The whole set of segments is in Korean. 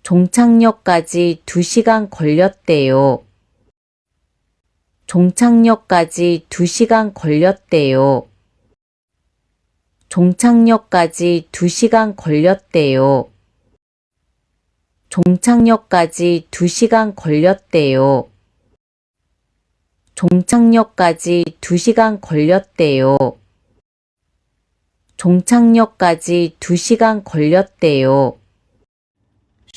종착역까지 2시간 걸렸대요. 종착역까지 2시간 걸렸대요. 종착역까지 2시간 걸렸대요. 종착역까지 2시간 걸렸대요. 종착역까지 2시간 걸렸대요. 종착역까지 2시간 걸렸대요.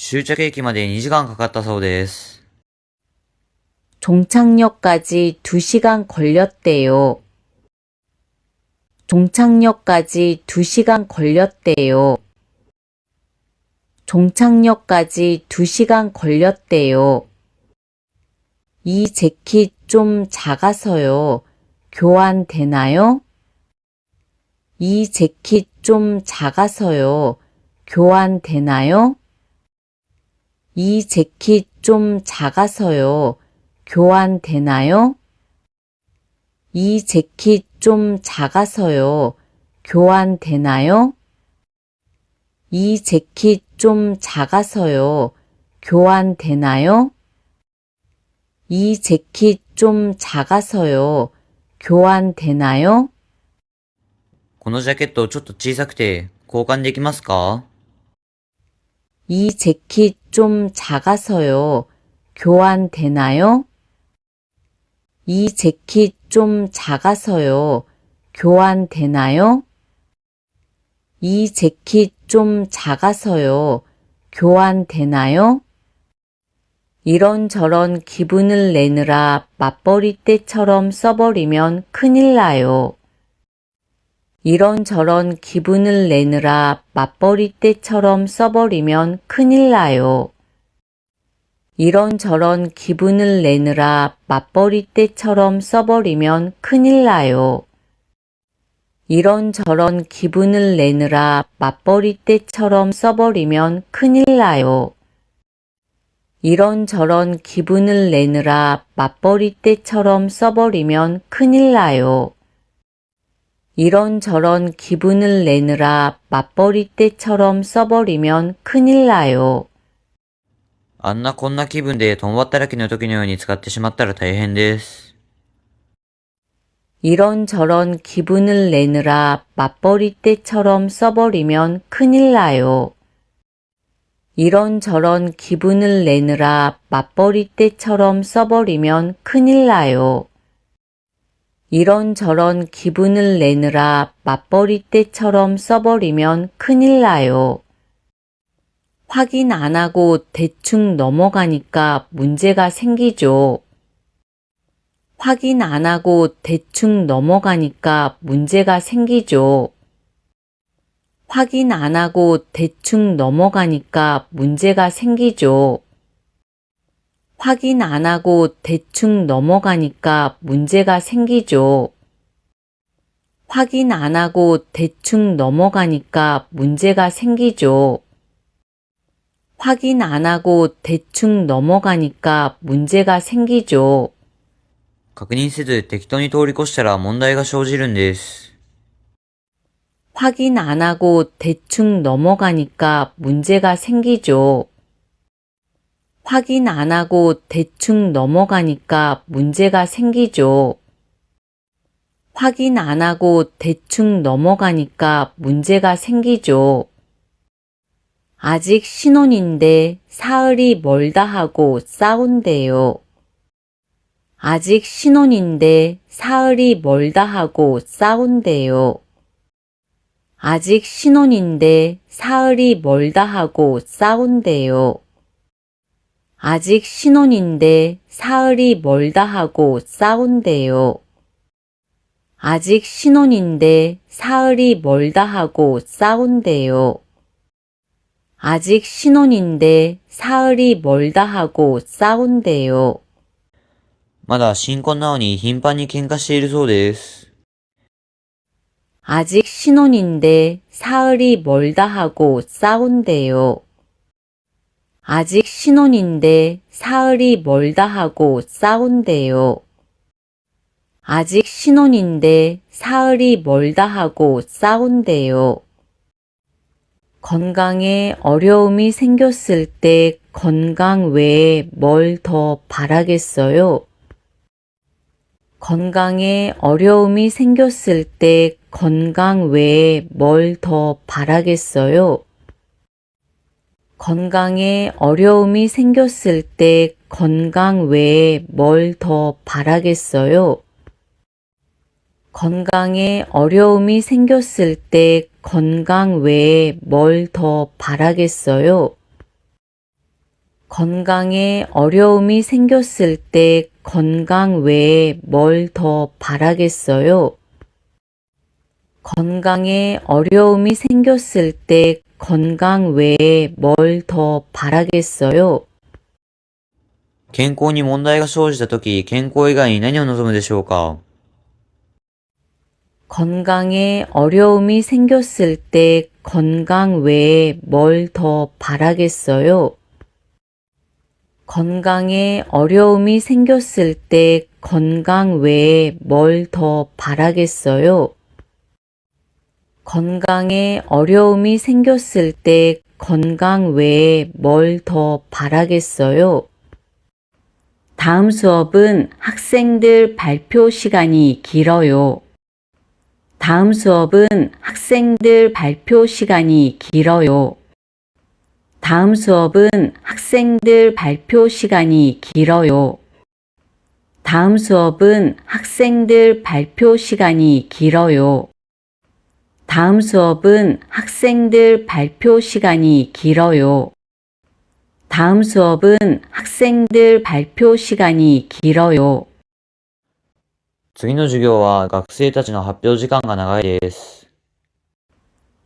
終着駅まで2時間かかったそうです。 종착역까지 2시간 걸렸대요. 종착역까지 2시간 걸렸대요. 종착역까지 2시간 걸렸대요. 이 재킷 좀 작아서요. 교환되나요? 이 재킷 좀 작아서요. 교환되나요? 이 재킷 좀 작아서요. 교환되나요? 이 재킷 좀 작아서요. 교환되나요? 이 재킷 좀 작아서요. 교환되나요? 이 재킷 좀 작아서요. 교환되나요? このジャケットちょっと小さくて交換できますか？ 이 재킷 좀 작아서요. 교환되나요? 이 재킷 좀 작아서요. 교환되나요? 이 재킷 좀 작아서요. 교환되나요? 이런저런 기분을 내느라 맞벌이 때처럼 써버리면 큰일 나요. 이런저런 기분을 내느라 맞벌이 때처럼 써버리면 큰일 나요. 이런저런 기분을 내느라 맞벌이 때처럼 써버리면 큰일 나요. 이런저런 기분을 내느라 맞벌이 때처럼 써버리면 큰일 나요. 이런저런 기분을 내느라 맞벌이 때처럼 써버리면 큰일 나요. 이런저런 기분을 내느라 맞벌이 때처럼 써버리면 큰일 나요. あんなこんな気分で共働きの時のように使ってしまったら大変です。 이런저런 기분을 내느라 맞벌이 때처럼 써버리면 큰일 나요. 이런저런 기분을 내느라 맞벌이 때처럼 써버리면 큰일 나요. 이런저런 기분을 내느라 맞벌이 때처럼 써버리면 큰일 나요. 확인 안 하고 대충 넘어가니까 문제가 생기죠. 확인 안 하고 대충 넘어가니까 문제가 생기죠. 확인 안 하고 대충 넘어가니까 문제가 생기죠. 확인 안 하고 대충 넘어가니까 문제가 생기죠. 확인 안 하고 대충 넘어가니까 문제가 생기죠. 확인 안 하고 대충 넘어가니까 문제가 생기죠. 確認せず適当に通り越したら問題が生じるんです。 확인 안 하고 대충 넘어가니까 문제가 생기죠. 확인 안 하고 대충 넘어가니까 문제가 생기죠. 확인 안 하고 대충 넘어가니까 문제가 생기죠. 아직 신혼인데 사흘이 멀다 하고 싸운대요. 아직 신혼인데 사흘이 멀다 하고 싸운대요. 아직 신혼인데 사흘이 멀다 하고 싸운대요. 아직 신혼인데 사흘이 멀다 하고 싸운대요. 아직 신혼인데 사흘이 멀다 하고 싸운대요. 아직 신혼인데 사흘이 멀다 하고 싸운대요. まだ新婚なのに頻繁に喧嘩しているそうです。 아직 신혼인데 사흘이 멀다 하고 싸운대요. 아직 신혼인데 사흘이 멀다 하고 싸운대요. 아직 신혼인데 사흘이 멀다 하고 싸운대요. 건강에 어려움이 생겼을 때 건강 외에 뭘 더 바라겠어요? 건강에 어려움이 생겼을 때 건강 외에 뭘 더 바라겠어요? 건강에 어려움이 생겼을 때 건강 외에 뭘 더 바라겠어요? 건강에 어려움이 생겼을 때 건강 외에 뭘 더 바라겠어요? 건강에 어려움이 생겼을 때 건강 외에 뭘 더 바라겠어요? 건강에 어려움이 생겼을 때 건강 외에 뭘 더 바라겠어요? 健康に問題が生じたとき、健康以外に何を望むでしょうか？ 건강에 어려움이 생겼을 때 건강 외에 뭘 더 바라겠어요? 건강에 어려움이 생겼을 때 건강 외에 뭘 더 바라겠어요? 건강에 어려움이 생겼을 때 건강 외에 뭘 더 바라겠어요? 다음 수업은 학생들 발표 시간이 길어요. 다음 수업은 학생들 발표 시간이 길어요. 다음 수업은 학생들 발표 시간이 길어요. 다음 수업은 학생들 발표 시간이 길어요. 다음 수업은 학생들 발표 시간이 길어요. 다음 수업은 학생들 발표 시간이 길어요. 次の授業は学生たちの発表時間が長いです。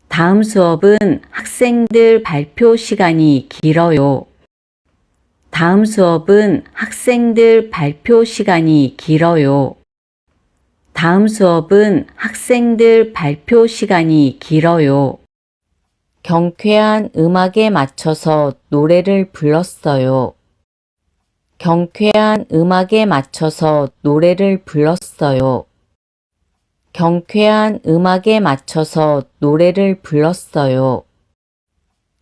다음 수업은 학생들 발표 시간이 길어요. 다음 수업은 학생들 발표 시간이 길어요. 다음 수업은 학생들 발표 시간이 길어요. 경쾌한 음악에 맞춰서 노래를 불렀어요. 경쾌한 음악에 맞춰서 노래를 불렀어요. 경쾌한 음악에 맞춰서 노래를 불렀어요.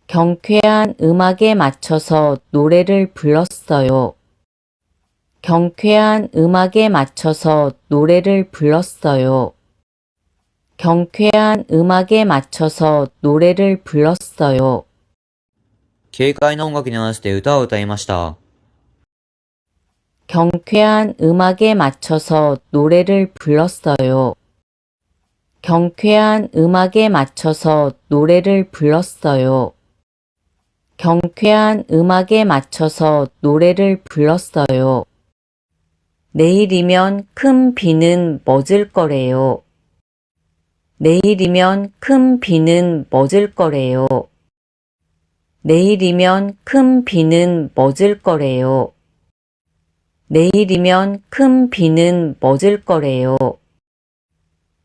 경쾌한 음악에 맞춰서 노래를 불렀어요. 경쾌한 음악에 맞춰서 노래를 불렀어요. 경쾌한 음악에 맞춰서 노래를 불렀어요. 軽快な音楽に合わせて歌を歌いました。 경쾌한 음악에 맞춰서 노래를 불렀어요. 경쾌한 음악에 맞춰서 노래를 불렀어요. 경쾌한 음악에 맞춰서 노래를 불렀어요. 내일이면 큰 비는 멎을 거래요. 내일이면 큰 비는 멎을 거래요. 내일이면 큰 비는 멎을 거래요. 내일이면 큰 비는 멎을 거래요.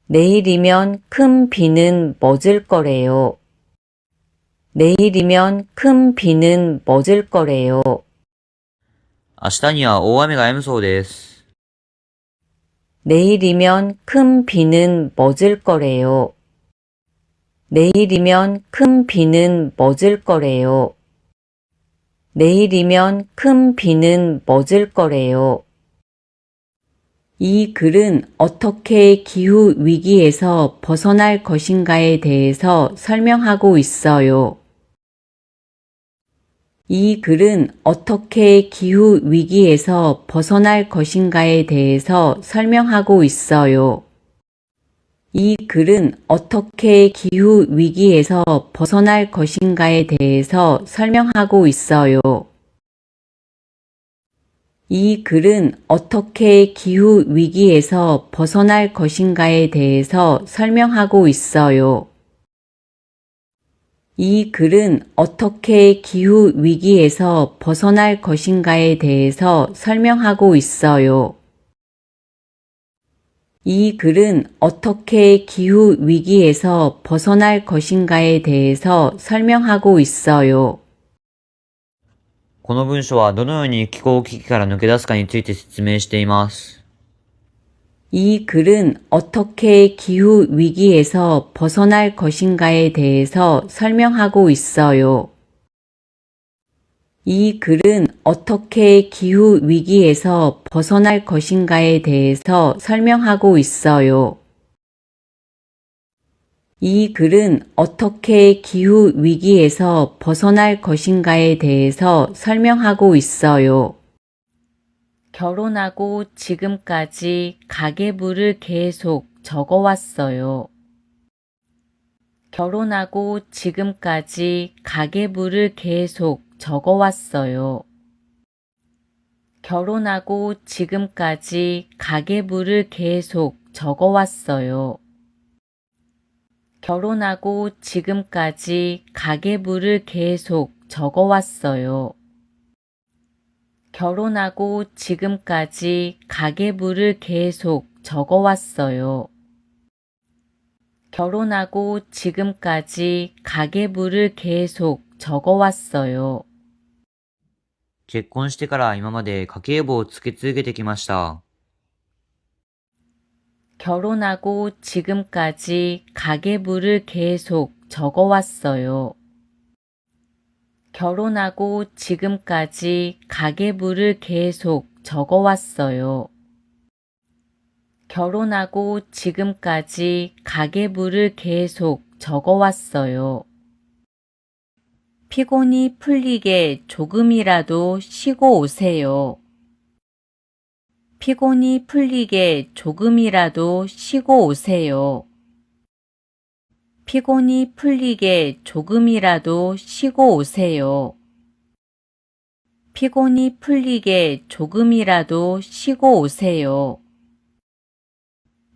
내일이면 큰 비는 멎을 거래요. 내일이면 큰 비는 멎을 거래요. 明日には大雨が止むそうです。 내일이면 큰 비는 멎을 거래요. 내일이면 큰 비는 멎을 거래요. 내일이면 큰 비는 멎을 거래요. 이 글은 어떻게 기후 위기에서 벗어날 것인가에 대해서 설명하고 있어요. 이 글은 어떻게 기후 위기에서 벗어날 것인가에 대해서 설명하고 있어요. 이 글은 어떻게 기후 위기에서 벗어날 것인가에 대해서 설명하고 있어요. 이 글은 어떻게 기후 위기에서 벗어날 것인가에 대해서 설명하고 있어요. 이 글은 어떻게 기후 위기에서 벗어날 것인가에 대해서 설명하고 있어요. 이 글은 어떻게 기후 위기에서 벗어날 것인가에 대해서 설명하고 있어요. この文章はどのように気候危機から抜け出すかについて説明しています。이 글은 어떻게 기후 위기에서 벗어날 것인가에 대해서 설명하고 있어요. 이 글은 어떻게 기후 위기에서 벗어날 것인가에 대해서 설명하고 있어요. 이 글은 어떻게 기후 위기에서 벗어날 것인가에 대해서 설명하고 있어요. 결혼하고 지금까지 가계부를 계속 적어왔어요. 결혼하고 지금까지 가계부를 계속 적어왔어요. 결혼하고 지금까지 가계부를 계속 적어왔어요. 결혼하고 지금까지 가계부를 계속 적어왔어요. 결혼하고 지금까지 가계부를 계속 적어왔어요. 결혼하고 지금까지 가계부를 계속 적어왔어요. 結婚してから今まで家計簿をつけ続けてきました。 결혼하고 지금까지 가계부를 계속 적어왔어요. 결혼하고 지금까지 가계부를 계속 적어왔어요. 결혼하고 지금까지 가계부를 계속 적어왔어요. 피곤이 풀리게 조금이라도 쉬고 오세요. 피곤이 풀리게 조금이라도 쉬고 오세요. 피곤이 풀리게 조금이라도 쉬고 오세요. 피곤이 풀리게 조금이라도 쉬고 오세요.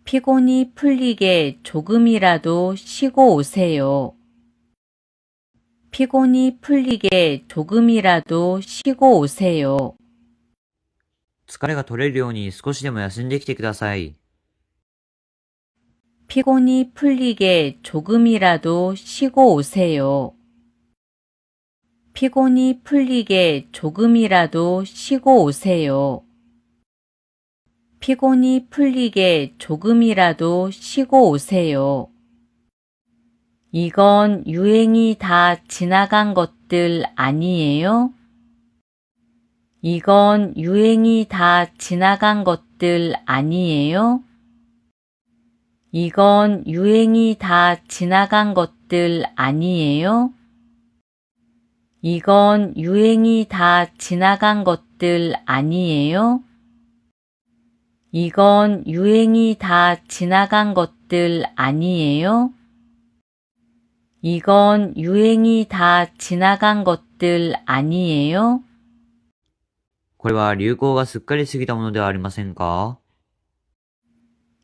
피곤이 풀리게 조금이라도 쉬고 오세요. 피곤이 풀리게 조금이라도 쉬고 오세요. 疲れが取れるように少しでも休んできてください。 피곤이 풀리게 조금이라도 쉬고 오세요. 피곤이 풀리게 조금이라도 쉬고 오세요. 피곤이 풀리게 조금이라도 쉬고 오세요. 이건 유행이 다 지나간 것들 아니에요? 이건 유행이 다 지나간 것들 아니에요? 이건 유행이 다 지나간 것들 아니에요? 이건 유행이 다 지나간 것들 아니에요? 이건 유행이 다 지나간 것들 아니에요? 이건 유행이 다 지나간 것들 아니에요? これは流行がすっかり過ぎたものではありませんか？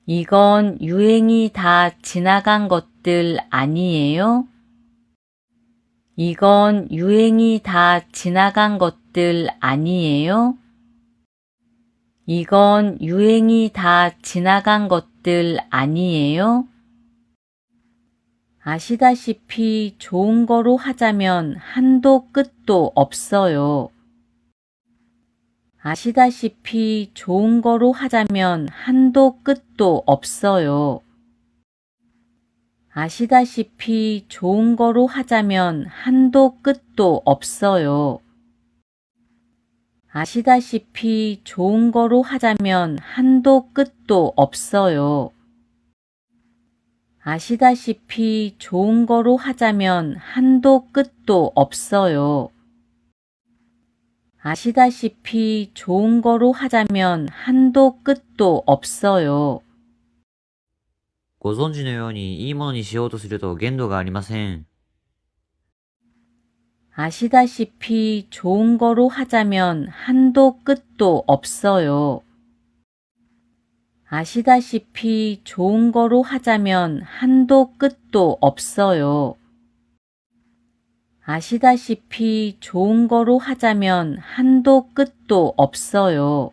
이건 유행이 다 지나간 것들 아니에요? 이건 유행이 다 지나간 것들 아니에요? 이건 유행이 다 지나간 것들 아니에요? 아시다시피 좋은 거로 하자면 한도 끝도 없어요. 아시다시피 좋은 거로 하자면 한도 끝도 없어요. 아시다시피 좋은 거로 하자면 한도 끝도 없어요. 아시다시피 좋은 거로 하자면 한도 끝도 없어요. 아시다시피 좋은 거로 하자면 한도 끝도 없어요. 아시다시피 좋은 거로 하자면 한도 끝도 없어요. ご存知のようにいいものにしようとすると限度がありません。 아시다시피 좋은 거로 하자면 한도 끝도 없어요. 아시다시피 좋은 거로 하자면 한도 끝도 없어요. 아시다시피 좋은 거로 하자면 한도 끝도 없어요.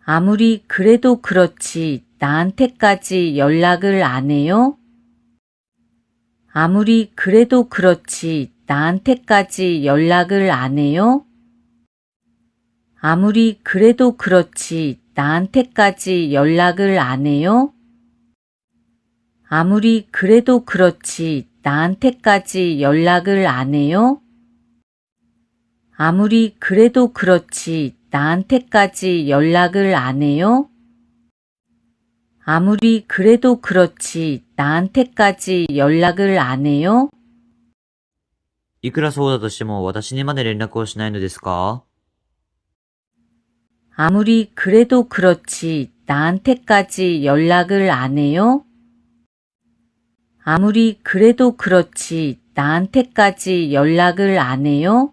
아무리 그래도 그렇지 나한테까지 연락을 안 해요? 아무리 그래도 그렇지 나한테까지 연락을 안 해요? 아무리 그래도 그렇지 나한테까지 연락을 안 해요? 아무리 그래도 그렇지 나한테까지 연락을 안 해요? 아무리 그래도 그렇지 나한테까지 연락을 안 해요? 아무리 그래도 그렇지 나한테까지 연락을 안 해요? いくらそうだとしても私にまで連絡をしないのですか？ 아무리 그래도 그렇지 나한테까지 연락을 안 해요? 아무리 그래도 그렇지 나한테까지 연락을 안 해요?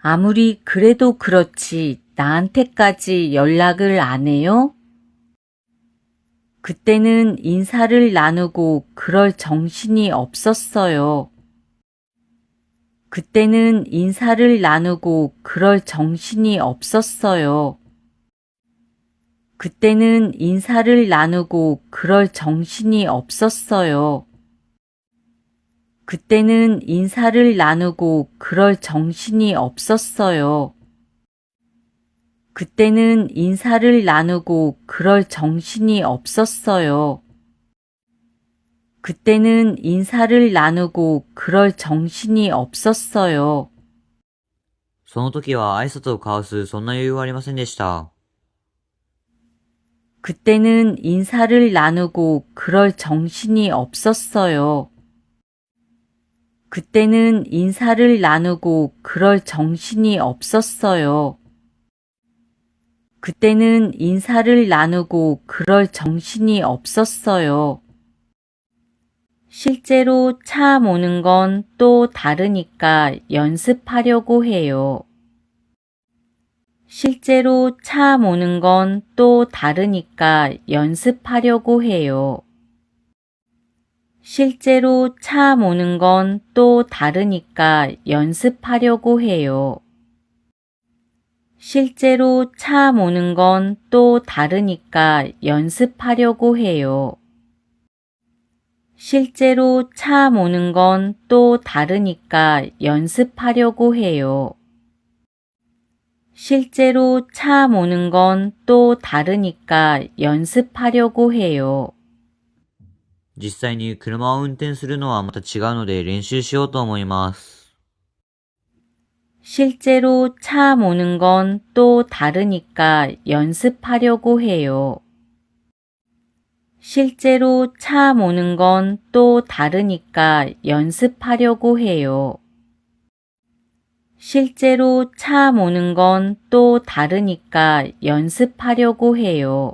아무리 그래도 그렇지 나한테까지 연락을 안 해요? 그때는 인사를 나누고 그럴 정신이 없었어요. 그때는 인사를 나누고 그럴 정신이 없었어요. 그때는 인사를 나누고 그럴 정신이 없었어요. 그때는 인사를 나누고 그럴 정신이 없었어요. 그때는 인사를 나누고 그럴 정신이 없었어요. 그때는 인사를 나누고 그럴 정신이 없었어요. その時は挨拶を交わすそんな余裕はありませんでした。 그때는 인사를 나누고 그럴 정신이 없었어요. 그때는 인사를 나누고 그럴 정신이 없었어요. 그때는 인사를 나누고 그럴 정신이 없었어요. 실제로 차 모는 건 또 다르니까 연습하려고 해요. 실제로 차 모는 건 또 다르니까 연습하려고 해요. 실제로 차 모는 건 또 다르니까 연습하려고 해요. 실제로 차 모는 건 또 다르니까 연습하려고 해요. 실제로 차 모는 건 또 다르니까 연습하려고 해요. 실제로 차 모는 건 또 다르니까 연습하려고 해요. 実際に車を運転するのはまた違うので練習しようと思います。 실제로 차 모는 건 또 다르니까 연습하려고 해요. 실제로 차 모는 건 또 다르니까 연습하려고 해요. 실제로 차 모는 건 또 다르니까 연습하려고 해요.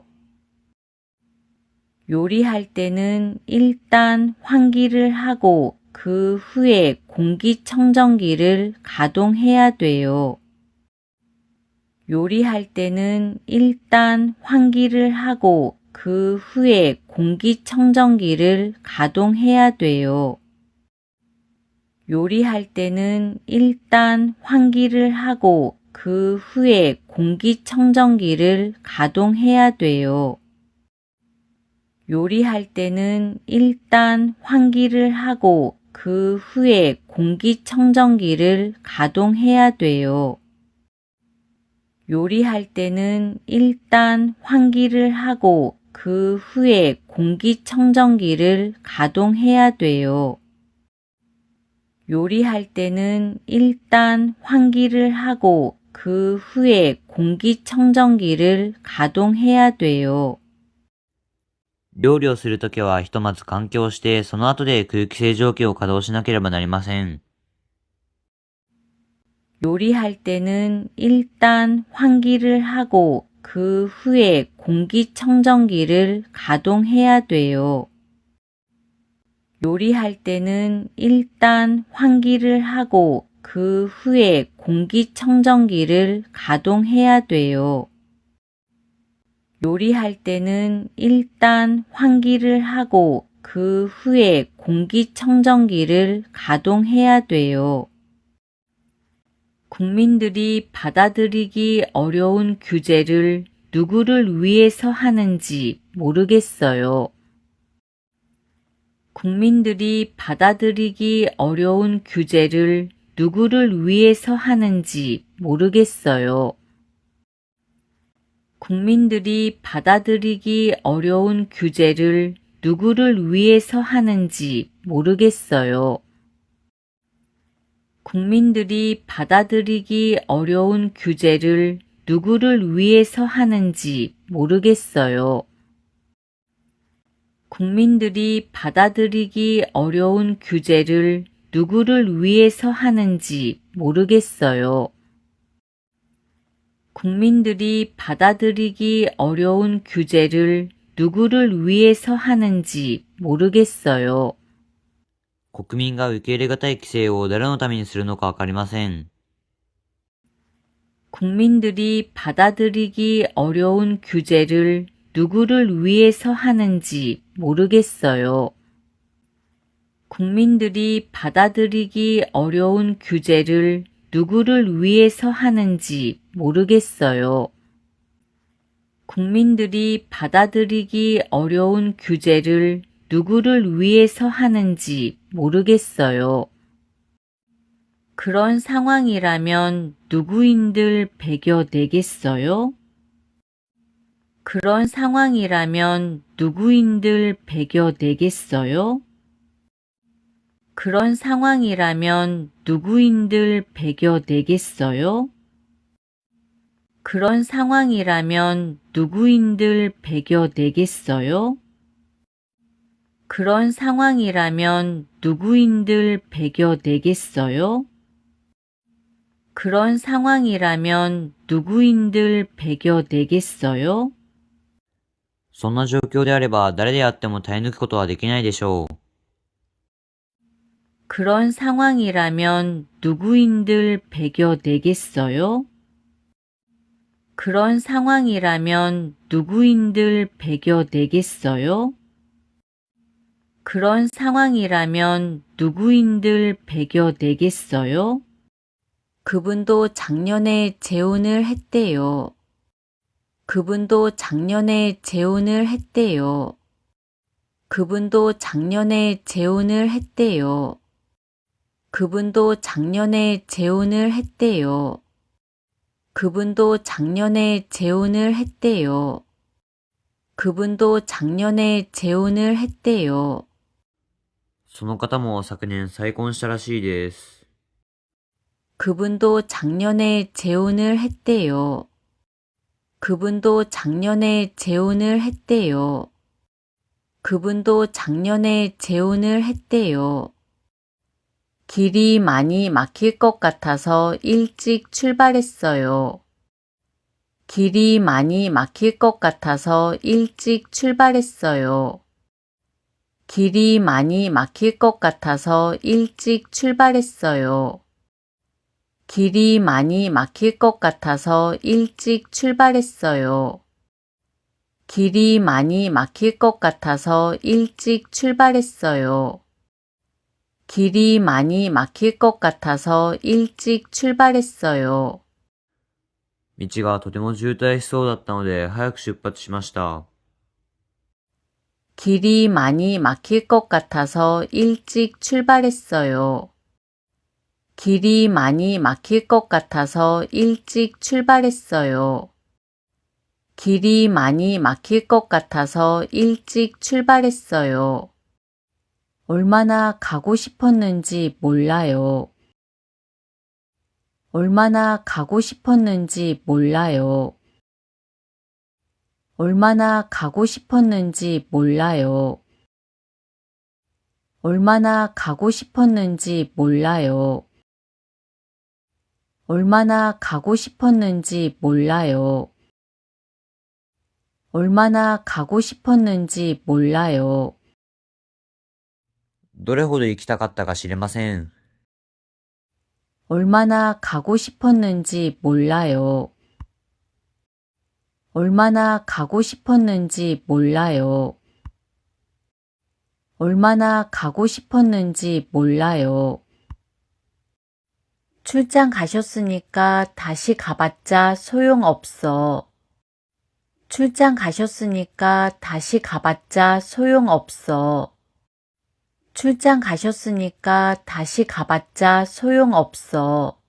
요리할 때는 일단 환기를 하고 그 후에 공기청정기를 가동해야 돼요. 요리할 때는 일단 환기를 하고 그 후에 공기청정기를 가동해야 돼요. 요리할 때는 일단 환기를 하고 그 후에 공기청정기를 가동해야 돼요. 요리할 때는 일단 환기를 하고 그 후에 공기청정기를 가동해야 돼요. 요리할 때는 일단 환기를 하고 그 후에 공기청정기를 가동해야 돼요. 요리할 때는 일단 환기를 하고 그 후에 공기청정기를 가동해야 돼요. 料理をするときはひとまず換気をしてその後で空気清浄機を稼働しなければなりません。 요리할 때는 일단 환기를 하고 그 후에 공기청정기를 가동해야 돼요. 요리할 때는 일단 환기를 하고 그 후에 공기청정기를 가동해야 돼요. 요리할 때는 일단 환기를 하고 그 후에 공기청정기를 가동해야 돼요. 국민들이 받아들이기 어려운 규제를 누구를 위해서 하는지 모르겠어요. 국민들이 받아들이기 어려운 규제를 누구를 위해서 하는지 모르겠어요. 국민들이 받아들이기 어려운 규제를 누구를 위해서 하는지 모르겠어요. 국민들이 받아들이기 어려운 규제를 누구를 위해서 하는지 모르겠어요. 국민들이 받아들이기 어려운 규제를 누구를 위해서 하는지 모르겠어요. 국민들이 받아들이기 어려운 규제를 누구를 위해서 하는지 모르겠어요. 国民が受け入れがたい規制を誰のためにするのかわかりません。 국민들이 받아들이기 어려운 규제를 누구를 위해서 하는지 모르겠어요. 국민들이 받아들이기 어려운 규제를 누구를 위해서 하는지 모르겠어요. 국민들이 받아들이기 어려운 규제를 누구를 위해서 하는지 모르겠어요. 그런 상황이라면 누구인들 배겨내겠어요? 그런 상황이라면 누구인들 배겨내겠어요? 그런 상황이라면 누구인들 배겨내겠어요? 그런 상황이라면 누구인들 배겨내겠어요? 그런 상황이라면 누구인들 배겨내겠어요? 그런 상황이라면 누구인들 배겨내겠어요? そんな状況であれば誰であっても耐え抜くことはできないでしょう。 그런 상황이라면 누구인들 배겨내겠어요? 그런 상황이라면 누구인들 배겨내겠어요? 그런 상황이라면 누구인들 배겨내겠어요? 그분도 작년에 재혼을 했대요. 그분도 작년에 재혼을 했대요. 그분도 작년에 재혼을 했대요. 그분도 작년에 재혼을 했대요. 그분도 작년에 재혼을 했대요. 그분도 작년에 재혼을 했대요. その方も昨年再婚したらしいです。 그분도 작년에 재혼을 했대요. 그분도 작년에 재혼을 했대요. 그분도 작년에 재혼을 했대요. 길이 많이 막힐 것 같아서 일찍 출발했어요. 길이 많이 막힐 것 같아서 일찍 출발했어요. 길이 많이 막힐 것 같아서 일찍 출발했어요. 길이 많이 막힐 것 같아서 일찍 출발했어요. 길이 많이 막힐 것 같아서 일찍 출발했어요. 길이 많이 막힐 것 같아서 일찍 출발했어요. 道がとても渋滞しそうだったので早く出発しました。 길이 많이 막힐 것 같아서 일찍 출발했어요. 길이 많이 막힐 것 같아서 일찍 출발했어요. 길이 많이 막힐 것 같아서 일찍 출발했어요. 얼마나 가고 싶었는지 몰라요. 얼마나 가고 싶었는지 몰라요. 얼마나 가고 싶었는지 몰라요. 얼마나 가고 싶었는지 몰라요. 얼마나 가고 싶었는지 몰라요. 얼마나 가고 싶었는지 몰라요. どれほど行きたかったか知れません。 얼마나 가고 싶었는지 몰라요. 얼마나 가고 싶었는지 몰라요. 얼마나 가고 싶었는지 몰라요. 출장 가셨으니까 다시 가봤자 소용없어. 출장 가셨으니까 다시 가봤자 소용없어. 출장 가셨으니까 다시 가봤자 소용없어.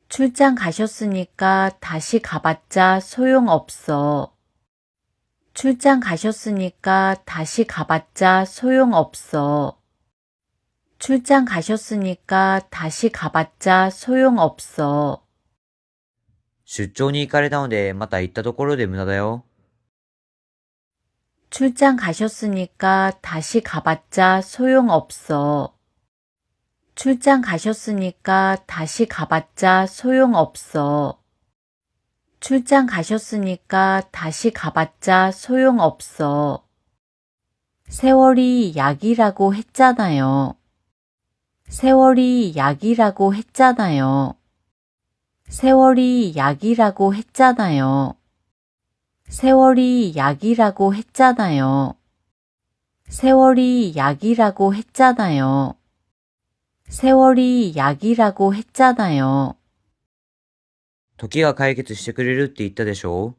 출장 가셨으니까 다시 가봤자 소용없어. 출장 가셨으니까 다시 가봤자 소용없어. 출장 가셨으니까 다시 가봤자 소용없어. 出張に行かれたので、また行ったところで無駄だよ。 출장 가셨으니까 다시 가봤자 소용없어. 출장 가셨으니까 다시 가봤자 소용없어. 출장 가셨으니까 다시 가봤자 소용없어. 세월이 약이라고 했잖아요. 세월이 약이라고 했잖아요. 세월이 약이라고 했잖아요. 세월이 약이라고 했잖아요. 세월이 약이라고 했잖아요. 세월이 약이라고 했잖아요. 時が解決してくれるって言ったでしょ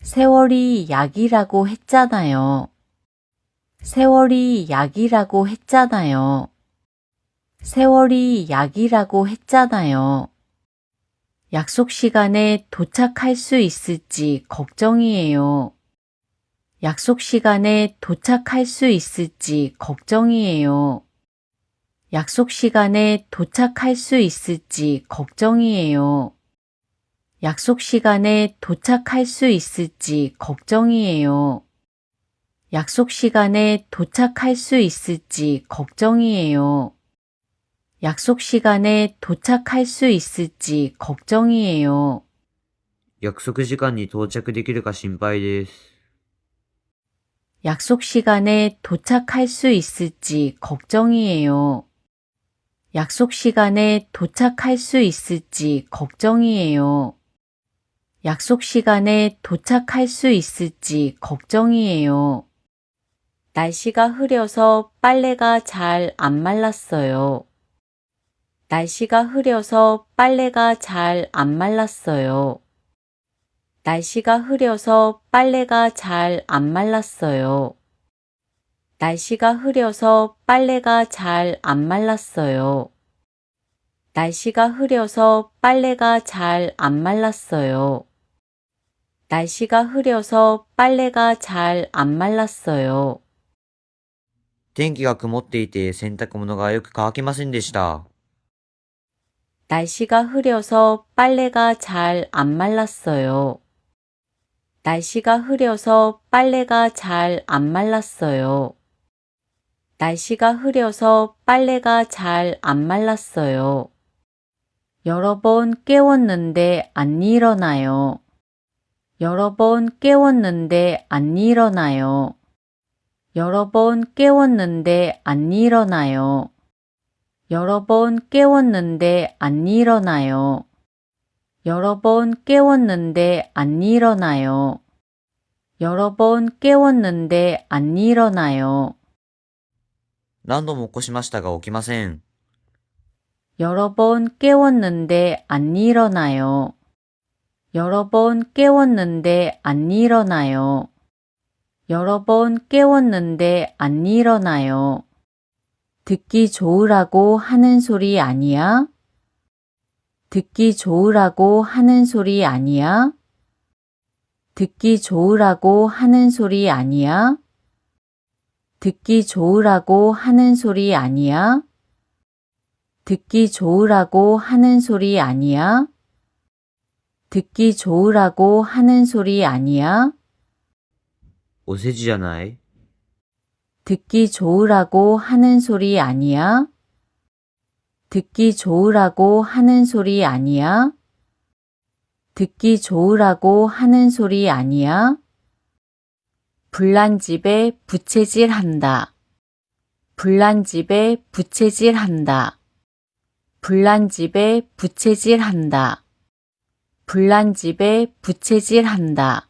세월이 약이라고 했잖아요. 세월이 약이라고 했잖아요. 세월이 약이라고 했잖아요. 약속 시간에 도착할 수 있을지 걱정이에요. 약속 시간에 도착할 수 있을지 걱정이에요. 약속 시간에 도착할 수 있을지 걱정이에요. 약속 시간에 도착할 수 있을지 걱정이에요. 약속 시간에 도착할 수 있을지 걱정이에요. 약속 시간에 도착할 수 있을지 걱정이에요. 約束時間に到着できるか心配です。 약속 시간에 도착할 수 있을지 걱정이에요. 약속 시간에 도착할 수 있을지 걱정이에요. 약속 시간에 도착할 수 있을지 걱정이에요. 날씨가 흐려서 빨래가 잘 안 말랐어요. 날씨가 흐려서 빨래가 잘 안 말랐어요. 날씨가 흐려서 빨래가 잘 안 말랐어요. 날씨가 흐려서 빨래가 잘 안 말랐어요. 날씨가 흐려서 빨래가 잘 안 말랐어요. 날씨가 흐려서 빨래가 잘 안 말랐어요. 天気が曇っていて洗濯物がよく乾きませんでした。 날씨가 흐려서 빨래가 잘 안 말랐어요. 날씨가 흐려서 빨래가 잘 안 말랐어요. 날씨가 흐려서 빨래가 잘 안 말랐어요. 여러 번 깨웠는데 안 일어나요. 여러 번 깨웠는데 안 일어나요. 여러 번 깨웠는데 안 일어나요. 여러 번 깨웠는데 안 일어나요. 여러 번 깨웠는데 안 일어나요. 여러 번 깨웠는데 안 일어나요. 何度も起こしましたが起きません。 여러 번 깨웠는데 안 일어나요. 여러 번 깨웠는데 안 일어나요. 여러 번 깨웠는데 안 일어나요. 듣기 좋으라고 하는 소리 아니야? 듣기 좋으라고 하는 소리 아니야? 듣기 좋으라고 하는 소리 아니야? 듣기 좋으라고 하는 소리 아니야? 듣기 좋으라고 하는 소리 아니야? 듣기 좋으라고 하는 소리 아니야? お世辞じゃない 듣기 좋으라고 하는 소리 아니야? 듣기 좋으라고 하는 소리 아니야? 듣기 좋으라고 하는 소리 아니야? 불난 집에 부채질 한다. 불난 집에 부채질 한다. 불난 집에 부채질 한다. 불난 집에 부채질 한다.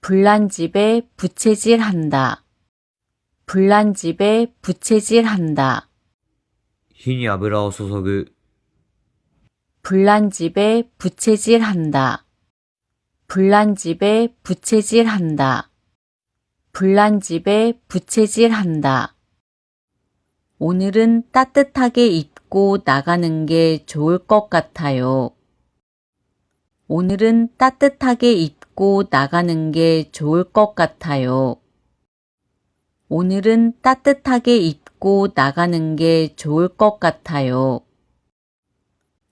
불난 집에 부채질 한다. 불난 집에 부채질 한다. 火に油を注ぐ。 불난 집에 부채질 한다. 불난 집에 부채질 한다. 불난 집에 부채질 한다. 오늘은 따뜻하게 입고 입고 나가는 게 좋을 것 같아요. 오늘은 따뜻하게 입고 나가는 게 좋을 것 같아요. 오늘은 따뜻하게 입고 나가는 게 좋을 것 같아요.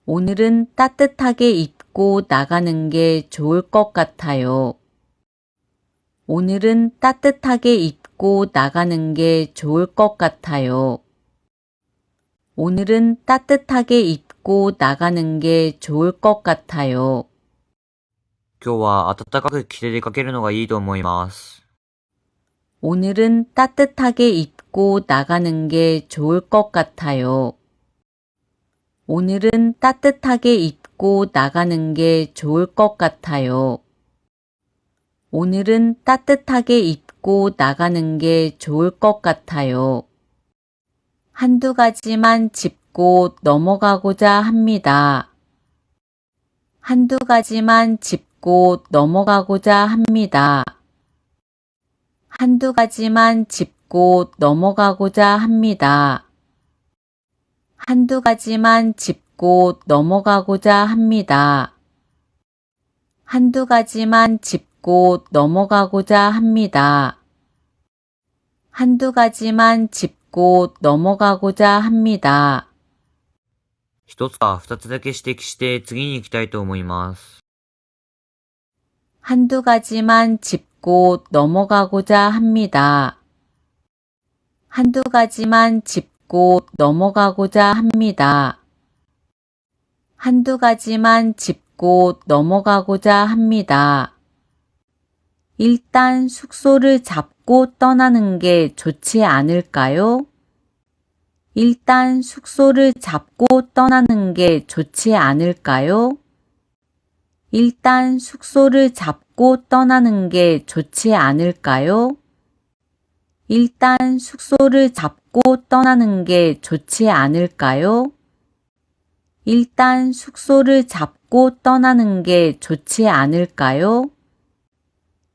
오늘은 따뜻하게 입고 나가는 게 좋을 것 같아요. 오늘은 따뜻하게 입고 나가는 게 좋을 것 같아요. 오늘은 따뜻하게 입고 나가는 게 좋을 것 같아요. 今日は暖かく着て出かけるのがいいと思います。 오늘은 따뜻하게 입고 나가는 게 좋을 것 같아요. 오늘은 따뜻하게 입고 나가는 게 좋을 것 같아요. 오늘은 따뜻하게 입고 나가는 게 좋을 것 같아요. 한두 가지만 짚고 넘어가고자 합니다. 한두 가지만 짚고 넘어가고자 합니다. 한두 가지만 짚고 넘어가고자 합니다. 한두 가지만 짚고 넘어가고자 합니다. 한두 가지만 짚고 넘어가고자 합니다. 한두 가지만 짚고 넘어가고자 합니다. 一つか二つだけ指摘して次に行きたいと思います。 한두 가지만 짚고 넘어가고자 합니다. 한두 가지만 짚고 넘어가고자 합니다. 한두 가지만 짚고 넘어가고자 합니다. 일단 숙소를 잡고 떠나는 게 좋지 않을까요? 일단 숙소를 잡고 떠나는 게 좋지 않을까요? 일단 숙소를 잡고 떠나는 게 좋지 않을까요? 일단 숙소를 잡고 떠나는 게 좋지 않을까요? 일단 숙소를 잡고 떠나는 게 좋지 않을까요?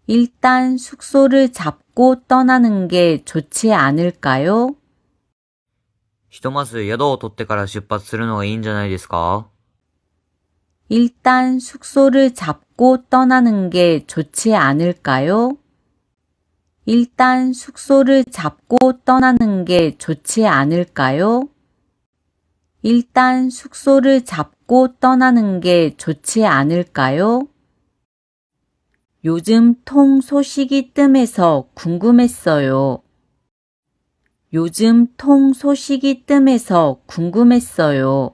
일단 숙소를 잡고 떠나는 게 좋지 않을까요? ひとまず宿を取ってから出発するのがいいんじゃないですか？ 일단 숙소를 잡고 떠나는 게 좋지 않을까요? 일단 숙소를 잡고 떠나는 게 좋지 않을까요? 일단 숙소를 잡고 떠나는 게 좋지 않을까요? 요즘 통 소식이 뜸해서 궁금했어요. 요즘 통 소식이 뜸해서 궁금했어요.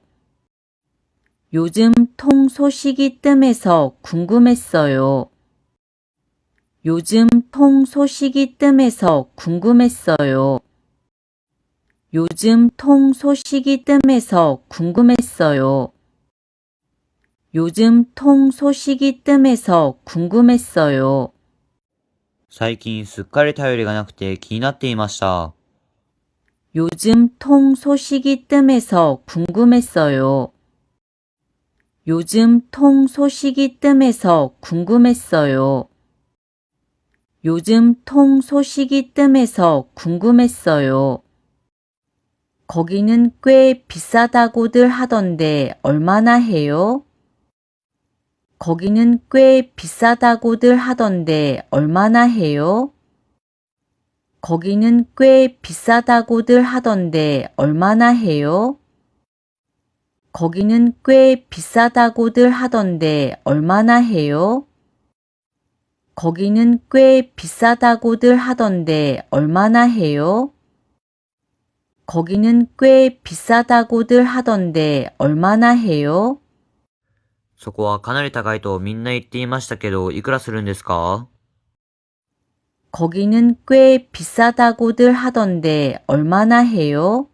요즘 통 소식이 뜸해서 궁금했어요. 요즘 통 소식이 뜸해서 궁금했어요. 요즘 통 소식이 뜸해서 궁금했어요. 요즘 통 소식이 뜸해서 궁금했어요. 最近すっかり頼りがなくて気になっていました。 요즘 통 소식이 뜸해서 궁금했어요. 요즘 통 소식이 뜸해서 궁금했어요. 요즘 통 소식이 뜸해서 궁금했어요. 거기는 꽤 비싸다고들 하던데 얼마나 해요? 거기는 꽤 비싸다고들 하던데 얼마나 해요? 거기는 꽤 비싸다고들 하던데 얼마나 해요? 거기는 꽤 비싸다고들 하던데 얼마나 해요? 거기는 꽤 비싸다고들 하던데 얼마나 해요? 거기는 꽤 비싸다고들 하던데 얼마나 해요? そこはかなり高いとみんな言っていましたけど、いくらするんですか？ 거기는 꽤 비싸다고들 하던데 얼마나 해요?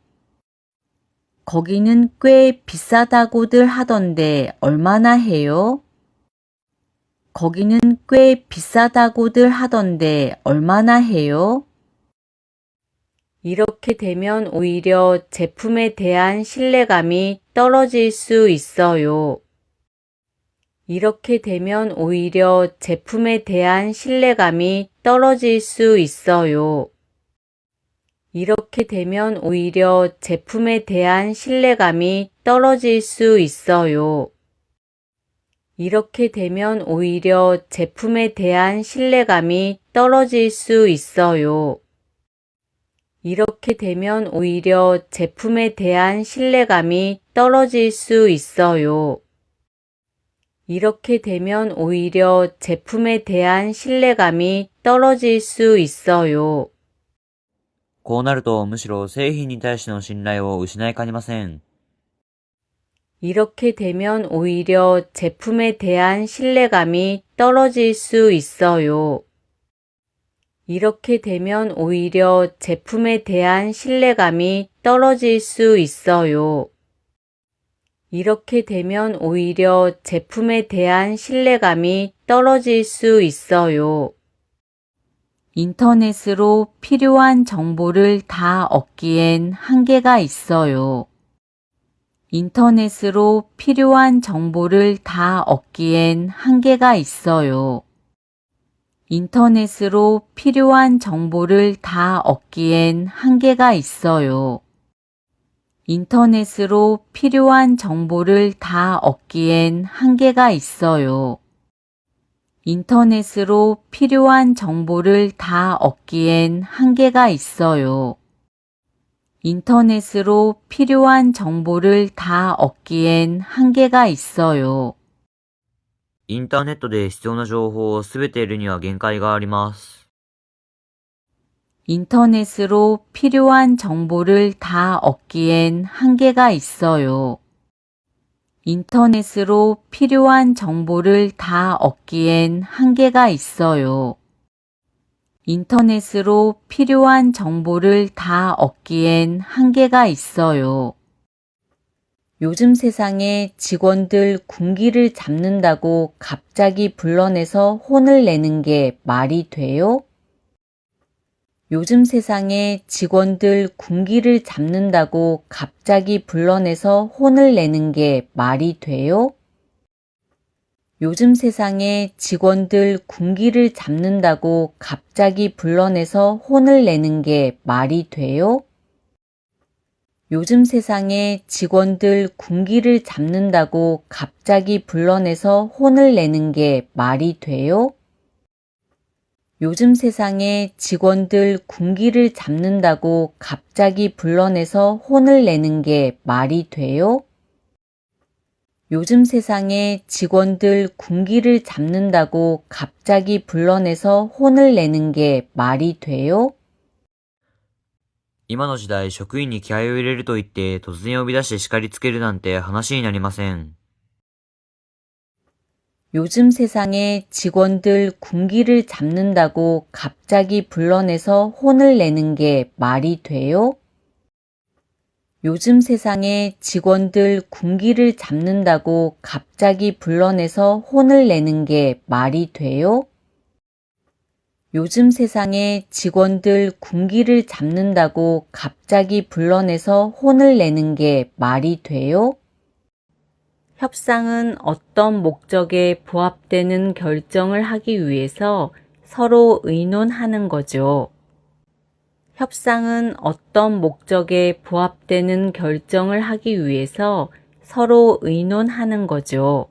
거기는 꽤 비싸다고들 하던데 얼마나 해요? 거기는 꽤 비싸다고들 하던데 얼마나 해요? 이렇게 되면 오히려 제품에 대한 신뢰감이 떨어질 수 있어요. 이렇게 되면 오히려 제품에 대한 신뢰감이 떨어질 수 있어요. 이렇게 되면 오히려 제품에 대한 신뢰감이 떨어질 수 있어요. 이렇게 되면 오히려 제품에 대한 신뢰감이 떨어질 수 있어요. 이렇게 되면 오히려 제품에 대한 신뢰감이 떨어질 수 있어요. 이렇게 되면 오히려 제품에 대한 신뢰감이 떨어질 수 있어요. こうなるとむしろ製品に対しての信頼を失いかねません。 이렇게 되면 오히려 제품에 대한 신뢰감이 떨어질 수 있어요. 이렇게 되면 오히려 제품에 대한 신뢰감이 떨어질 수 있어요. 이렇게 되면 오히려 제품에 대한 신뢰감이 떨어질 수 있어요. 인터넷으로 필요한 정보를 다 얻기엔 한계가 있어요. 인터넷으로 필요한 정보를 다 얻기엔 한계가 있어요. 인터넷으로 필요한 정보를 다 얻기엔 한계가 있어요. 인터넷으로 필요한 정보를 다 얻기엔 한계가 있어요. 인터넷으로 필요한 정보를 다 얻기엔 한계가 있어요. 인터넷으로 필요한 정보를 다 얻기엔 한계가 있어요. インターネットで必要な情報をすべて得るには限界があります。 인터넷으로 필요한 정보를 다 얻기엔 한계가 있어요. 인터넷으로 필요한 정보를 다 얻기엔 한계가 있어요. 인터넷으로 필요한 정보를 다 얻기엔 한계가 있어요. 요즘 세상에 직원들 군기를 잡는다고 갑자기 불러내서 혼을 내는 게 말이 돼요? 요즘 세상에 직원들 군기를 잡는다고 갑자기 불러내서 혼을 내는 게 말이 돼요? 요즘 세상에 직원들 군기를 잡는다고 갑자기 불러내서 혼을 내는 게 말이 돼요? 요즘 세상에 직원들 군기를 잡는다고 갑자기 불러내서 혼을 내는 게 말이 돼요? 요즘 세상에 직원들 군기를 잡는다고 갑자기 불러내서 혼을 내는 게 말이 돼요? 요즘 세상에 직원들 군기를 잡는다고 갑자기 불러내서 혼을 내는 게 말이 돼요? 今の時代、職員に気合を入れると言って突然呼び出して叱りつけるなんて話になりません。 요즘 세상에 직원들 군기를 잡는다고 갑자기 불러내서 혼을 내는 게 말이 돼요? 요즘 세상에 직원들 군기를 잡는다고 갑자기 불러내서 혼을 내는 게 말이 돼요? 요즘 세상에 직원들 군기를 잡는다고 갑자기 불러내서 혼을 내는 게 말이 돼요? 협상은 어떤 목적에 부합되는 결정을 하기 위해서 서로 의논하는 거죠. 협상은 어떤 목적에 부합되는 결정을 하기 위해서 서로 의논하는 거죠.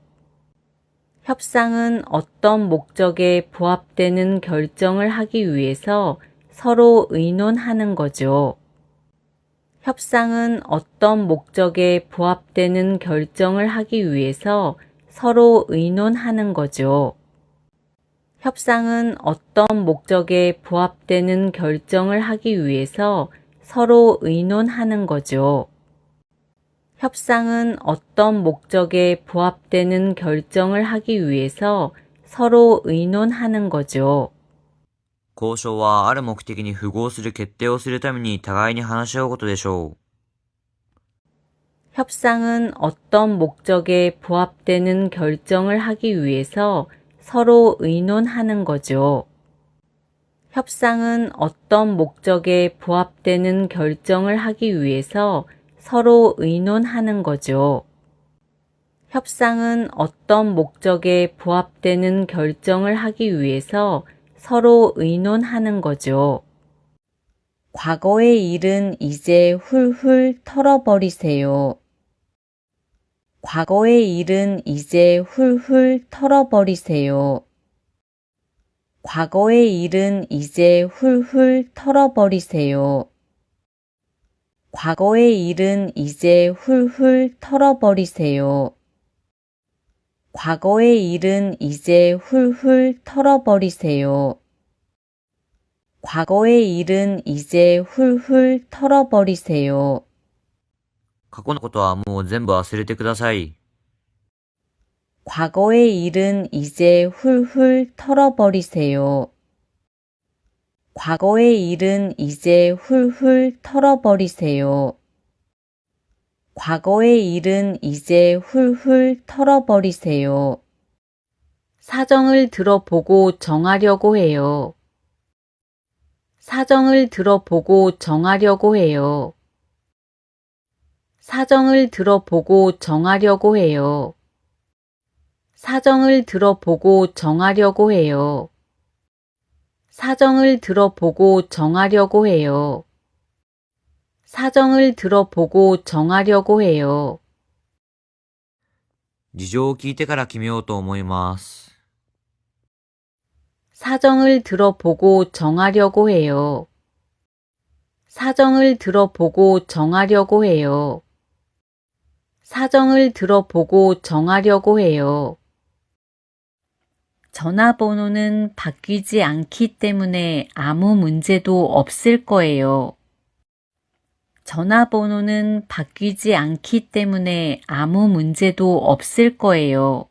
협상은 어떤 목적에 부합되는 결정을 하기 위해서 서로 의논하는 거죠. 협상은 어떤 목적에 부합되는 결정을 하기 위해서 서로 의논하는 거죠. 협상은 어떤 목적에 부합되는 결정을 하기 위해서 서로 의논하는 거죠. 협상은 어떤 목적에 부합되는 결정을 하기 위해서 서로 의논하는 거죠. 交渉はある目的に符合する決定をするために互いに話し合うことでしょう。 협상은 어떤 목적에 부합되는 결정을 하기 위해서 서로 의논하는 거죠. 협상은 어떤 목적에 부합되는 결정을 하기 위해서 서로 의논하는 거죠. 협상은 어떤 목적에 부합되는 결정을 하기 위해서 서로 의논하는 거죠. 과거의 일은 이제 훌훌 털어버리세요. 과거의 일은 이제 훌훌 털어버리세요. 과거의 일은 이제 훌훌 털어버리세요. 과거의 일은 이제 훌훌 털어버리세요. 과거의 일은 이제 훌훌 털어버리세요. 과거의 일은 이제 훌훌 털어버리세요. 過去のことはもう全部忘れてください。 과거의 일은 이제 훌훌 털어버리세요. 과거의 일은 이제 훌훌 털어버리세요. 과거의 일은 이제 훌훌 털어버리세요. 사정을 들어보고 정하려고 해요. 사정을 들어보고 정하려고 해요. 사정을 들어보고 정하려고 해요. 사정을 들어보고 정하려고 해요. 사정을 들어보고 정하려고 해요. 사정을 들어보고 정하려고 해요. 事情を聞いてから決めようと思います。 사정을 들어보고 정하려고 해요. 사정을 들어보고 정하려고 해요. 사정을 들어보고 정하려고 해요. 전화번호는 바뀌지 않기 때문에 아무 문제도 없을 거예요. 전화번호는 바뀌지 않기 때문에 아무 문제도 없을 거예요.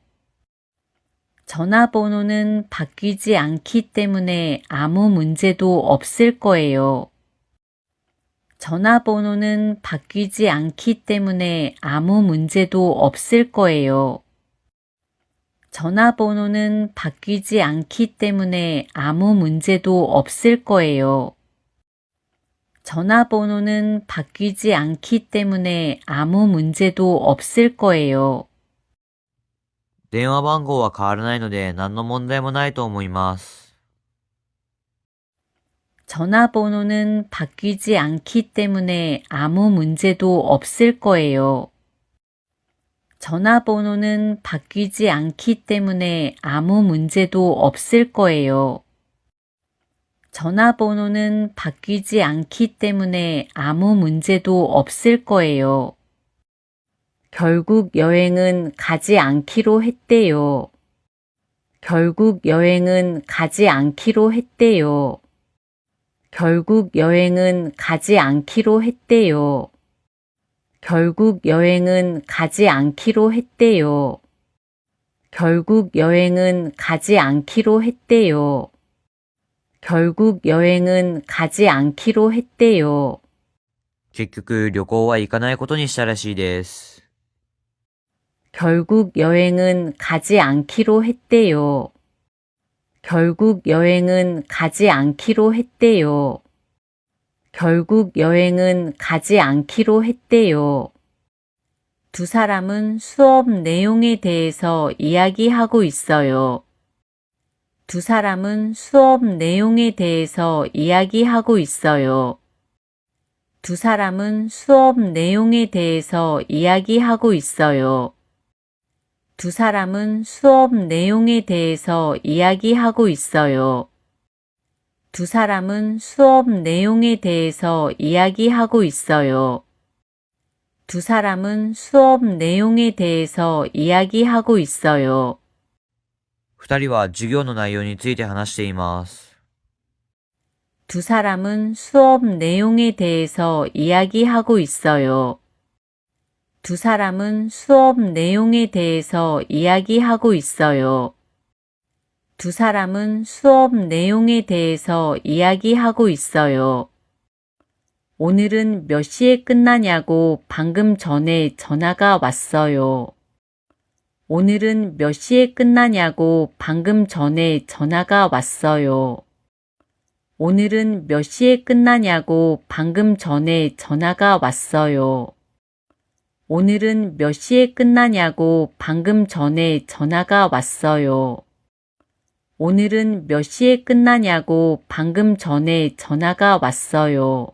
전화번호는 바뀌지 않기 때문에 아무 문제도 없을 거예요. 전화번호는 바뀌지 않기 때문에 아무 문제도 없을 거예요. 전화번호는 바뀌지 않기 때문에 아무 문제도 없을 거예요. 전화번호는 바뀌지 않기 때문에 아무 문제도 없을 거예요. 電話番号は変わらないので何の問題もないと思います。 전화번호는 바뀌지 않기 때문에 아무 문제도 없을 거예요. 전화번호는 바뀌지 않기 때문에 아무 문제도 없을 거예요. 전화번호는 바뀌지 않기 때문에 아무 문제도 없을 거예요. 결국 여행은 가지 않기로 했대요. 결국 여행은 가지 않기로 했대요. 결국 여행은 가지 않기로 했대요. 결국 여행은 가지 않기로 했대요. 결국 여행은 가지 않기로 했대요. 결국 여행은 가지 않기로 했대요. 結局旅行は行かないことにしたらしいです。 결국 여행은 가지 않기로 했대요. 결국 여행은 가지 않기로 했대요. 결국 여행은 가지 않기로 했대요. 두 사람은 수업 내용에 대해서 이야기하고 있어요. 두 사람은 수업 내용에 대해서 이야기하고 있어요. 두 사람은 수업 내용에 대해서 이야기하고 있어요. 두 사람은 수업 내용에 대해서 이야기하고 있어요. 두 사람은 수업 내용에 대해서 이야기하고 있어요. 두 사람은 수업 내용에 대해서 이야기하고 있어요. 二人は授業の内容について話しています。 두 사람은 수업 내용에 대해서 이야기하고 있어요. 두 사람은 수업 내용에 대해서 이야기하고 있어요. 두 사람은 수업 내용에 대해서 이야기하고 있어요. 오늘은 몇 시에 끝나냐고 방금 전에 전화가 왔어요. 오늘은 몇 시에 끝나냐고 방금 전에 전화가 왔어요. 오늘은 몇 시에 끝나냐고 방금 전에 전화가 왔어요. 오늘은 몇 시에 끝나냐고 방금 전에 전화가 왔어요. 오늘은 몇 시에 끝나냐고 방금 전에 전화가 왔어요.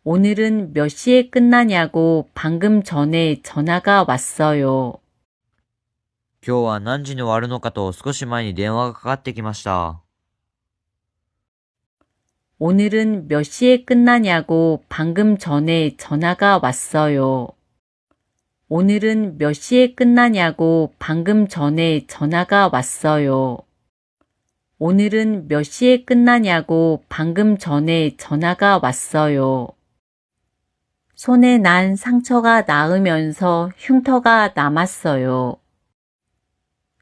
오늘은 몇 시에 끝나냐고 방금 전에 전화가 왔어요. 今日は何時に終わるのかと少し前に電話がかかってきました。 오늘은 몇 시에 끝나냐고 방금 전에 전화가 왔어요. 오늘은 몇 시에 끝나냐고 방금 전에 전화가 왔어요. 오늘은 몇 시에 끝나냐고 방금 전에 전화가 왔어요. 손에 난 상처가 나으면서 흉터가 남았어요.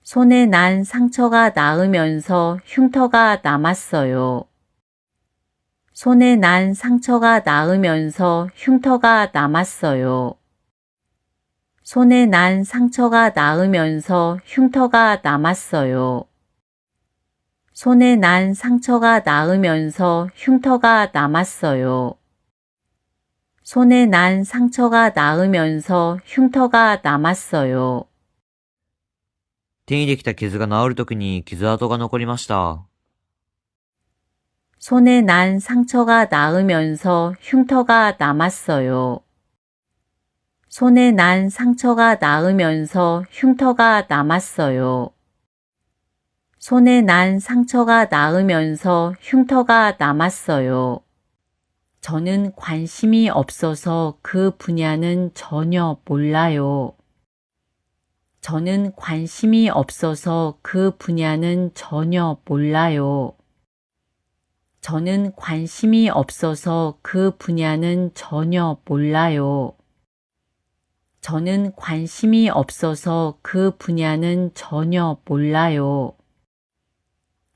손에 난 상처가 나으면서 흉터가 남았어요. 손에 난 상처가 나으면서 흉터가 남았어요. 손에 난 상처가 나으면서 흉터가 남았어요. 손에 난 상처가 나으면서 흉터가 남았어요. 손에 난 상처가 나으면서 흉터가 남았어요. 手にできた傷が治るときに傷跡が残りました。 손에 난 상처가 나으면서 흉터가 남았어요. 손에 난 상처가 나으면서 흉터가 남았어요. 손에 난 상처가 나으면서 흉터가 남았어요. 저는 관심이 없어서 그 분야는 전혀 몰라요. 저는 관심이 없어서 그 분야는 전혀 몰라요. 저는 관심이 없어서 그 분야는 전혀 몰라요. 저는 관심이 없어서 그 분야는 전혀 몰라요.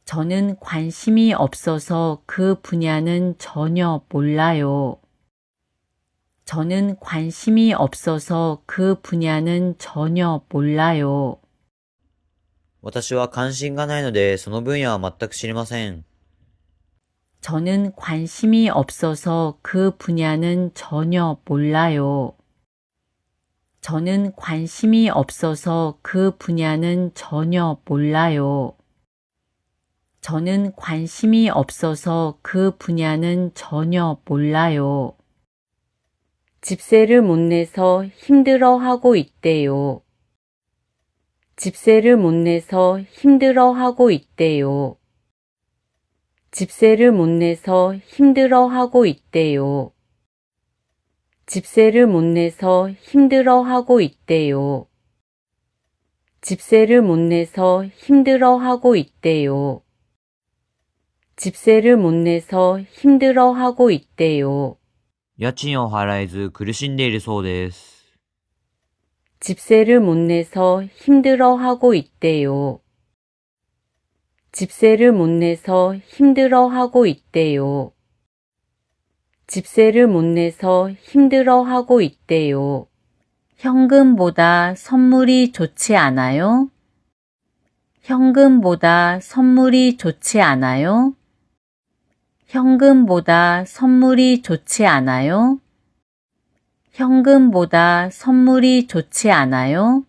저는 관심이 없어서 그 분야는 전혀 몰라요. 저는 관심이 없어서 그 분야는 전혀 몰라요. 私は関心がないのでその分野は全く知りません。 저는 관심이 없어서 그 분야는 전혀 몰라요. 저는 관심이 없어서 그 분야는 전혀 몰라요. 저는 관심이 없어서 그 분야는 전혀 몰라요. 집세를 못 내서 힘들어하고 있대요. 집세를 못 내서 힘들어하고 있대요. 집세를 못 내서 힘들어하고 있대요. 집세를 못 내서 힘들어하고 있대요. 집세를 못 내서 힘들어하고 있대요. 집세를 못 내서 힘들어하고 있대요. 家賃を払えず苦しんでいるそうです。 집세를 못 내서 힘들어하고 있대요. 집세를 못 내서 힘들어하고 있대요. 집세를 못 내서 힘들어하고 있대요. 현금보다 선물이 좋지 않아요? 현금보다 선물이 좋지 않아요? 현금보다 선물이 좋지 않아요? 현금보다 선물이 좋지 않아요?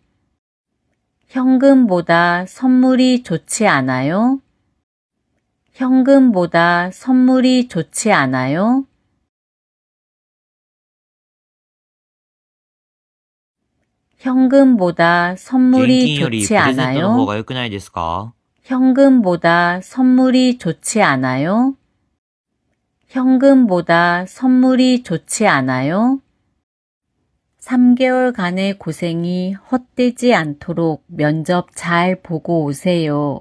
현금보다 선물이 좋지 않아요? 현금보다 선물이 좋지 않아요? 현금보다 現 선물이 金よりプ 좋지 レゼントの方 않아요? が良くないですか？ 현금보다 선물이 좋지 않아요? 현금보다 선물이 좋지 않아요? 3개월간의 고생이 헛되지 않도록 면접 잘 보고 오세요.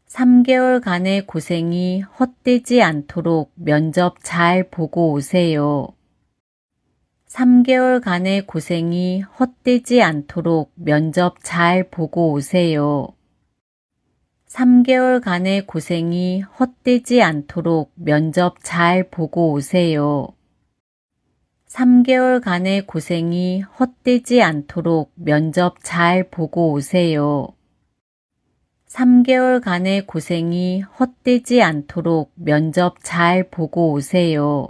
3개월간의 고생이 헛되지 않도록 면접 잘 보고 오세요. 3개월간의 고생이 헛되지 않도록 면접 잘 보고 오세요. 3개월간의 고생이 헛되지 않도록 면접 잘 보고 오세요. 3개월간의 고생이 헛되지 않도록 면접 잘 보고 오세요. 3개월간의 고생이 헛되지 않도록 면접 잘 보고 오세요.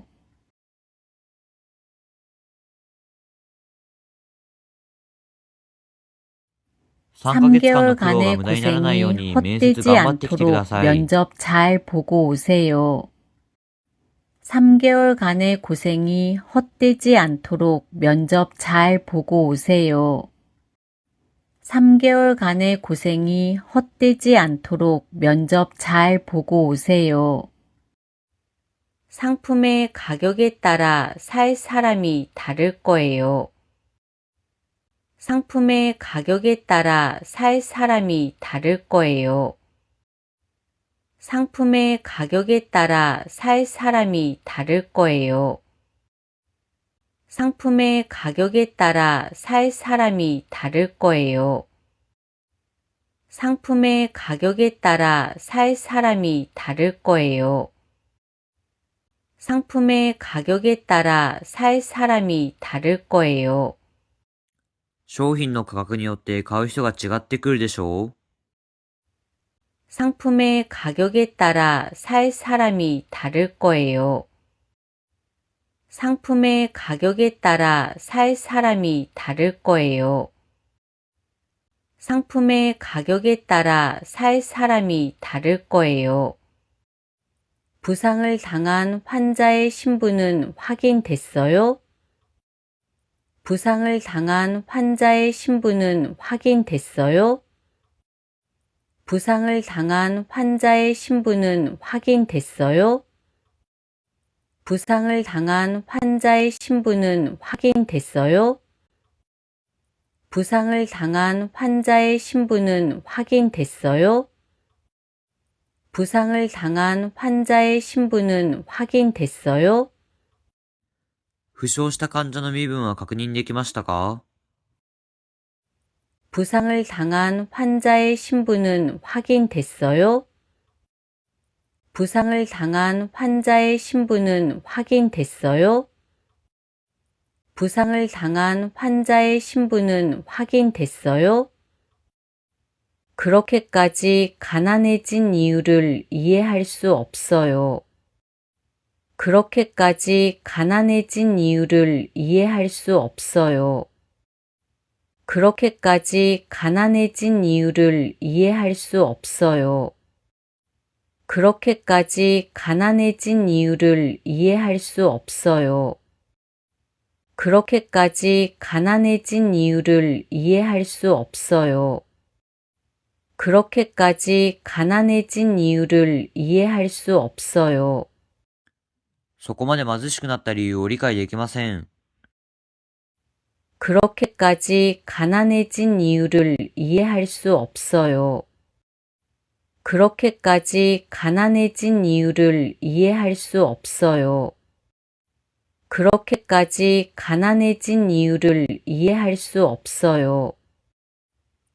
3ヶ月間の苦労が 3개월간의 無駄にならないよう 고생이 に面接 헛되지 頑張ってきてくだ 않도록 さい。 면접 잘 보고 오세요. 3개월간의 고생이 헛되지 않도록 면접 잘 보고 오세요. 3개월간의 고생이 헛되지 않도록 면접 잘 보고 오세요. 상품의 가격에 따라 살 사람이 다를 거예요. 상품의 가격에 따라 살 사람이 다를 거예요. 상품의 가격에 따라 살 사람이 다를 거예요. 상품의 가격에 따라 살 사람이 다를 거예요. 상품의 가격에 따라 살 사람이 다를 거예요. 상품의 가격에 따라 살 사람이 다를 거예요. 商品の価格によって買う人が違ってくるでしょう。 상품의 가격에 따라 살 사람이 다를 거예요. 상품의 가격에 따라 살 사람이 다를 거예요. 상품의 가격에 따라 살 사람이 다를 거예요. 부상을 당한 환자의 신분은 확인됐어요? 부상을 당한 환자의 신분은 확인됐어요? 부상을 당한 환자의 신분은 확인됐어요? 부상을 당한 환자의 신분은 확인됐어요? 부상을 당한 환자의 신분은 확인됐어요? 부상을 당한 환자의 신분은 확인됐어요? 負傷した患者の身分は確認できましたか？ 부상을 당한 환자의 신분은 확인됐어요? 부상을 당한 환자의 신분은 확인됐어요? 부상을 당한 환자의 신분은 확인됐어요? 그렇게까지 가난해진 이유를 이해할 수 없어요. 그렇게까지 가난해진 이유를 이해할 수 없어요. 그렇게까지 가난해진 이유를 이해할 수 없어요. 그렇게까지 가난해진 이유를 이해할 수 없어요. 그렇게까지 가난해진 이유를 이해할 수 없어요. 그렇게까지 가난해진 이유를 이해할 수 없어요. そこまで貧しくなった理由を理解できません。 그렇게까지 가난해진 이유를 이해할 수 없어요. 그렇게까지 가난해진 이유를 이해할 수 없어요. 그렇게까지 가난해진 이유를 이해할 수 없어요.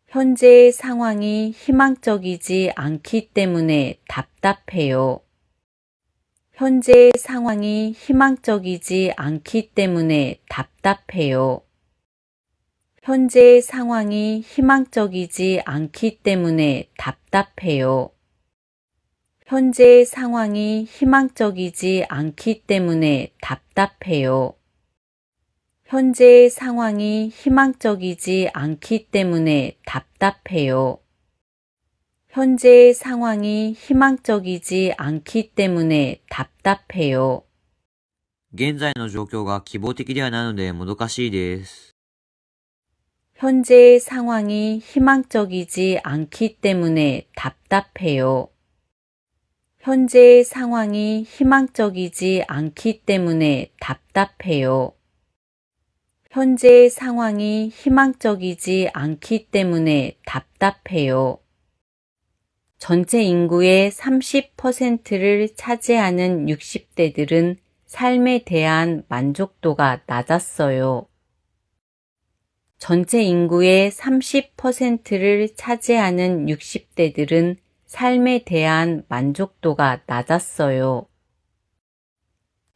현재의 상황이 희망적이지 않기 때문에 답답해요. 현재의 상황이 희망적이지 않기 때문에 답답해요. 현재의 상황이 희망적이지 않기 때문에 답답해요. 현재의 상황이 희망적이지 않기 때문에 답답해요. 현재의 상황이 희망적이지 않기 때문에 답답해요. 현재의 상황이 희망적이지 않기 때문에 답답해요. 現在の状況が希望的ではないのでもどかしいです。 현재의 상황이 희망적이지 않기 때문에 답답해요. 현재의 상황이 희망적이지 않기 때문에 답답해요. 현재의 상황이 희망적이지 않기 때문에 답답해요. 전체 인구의 30%를 차지하는 60대들은 삶에 대한 만족도가 낮았어요. 전체 인구의 30%를 차지하는 60대들은 삶에 대한 만족도가 낮았어요.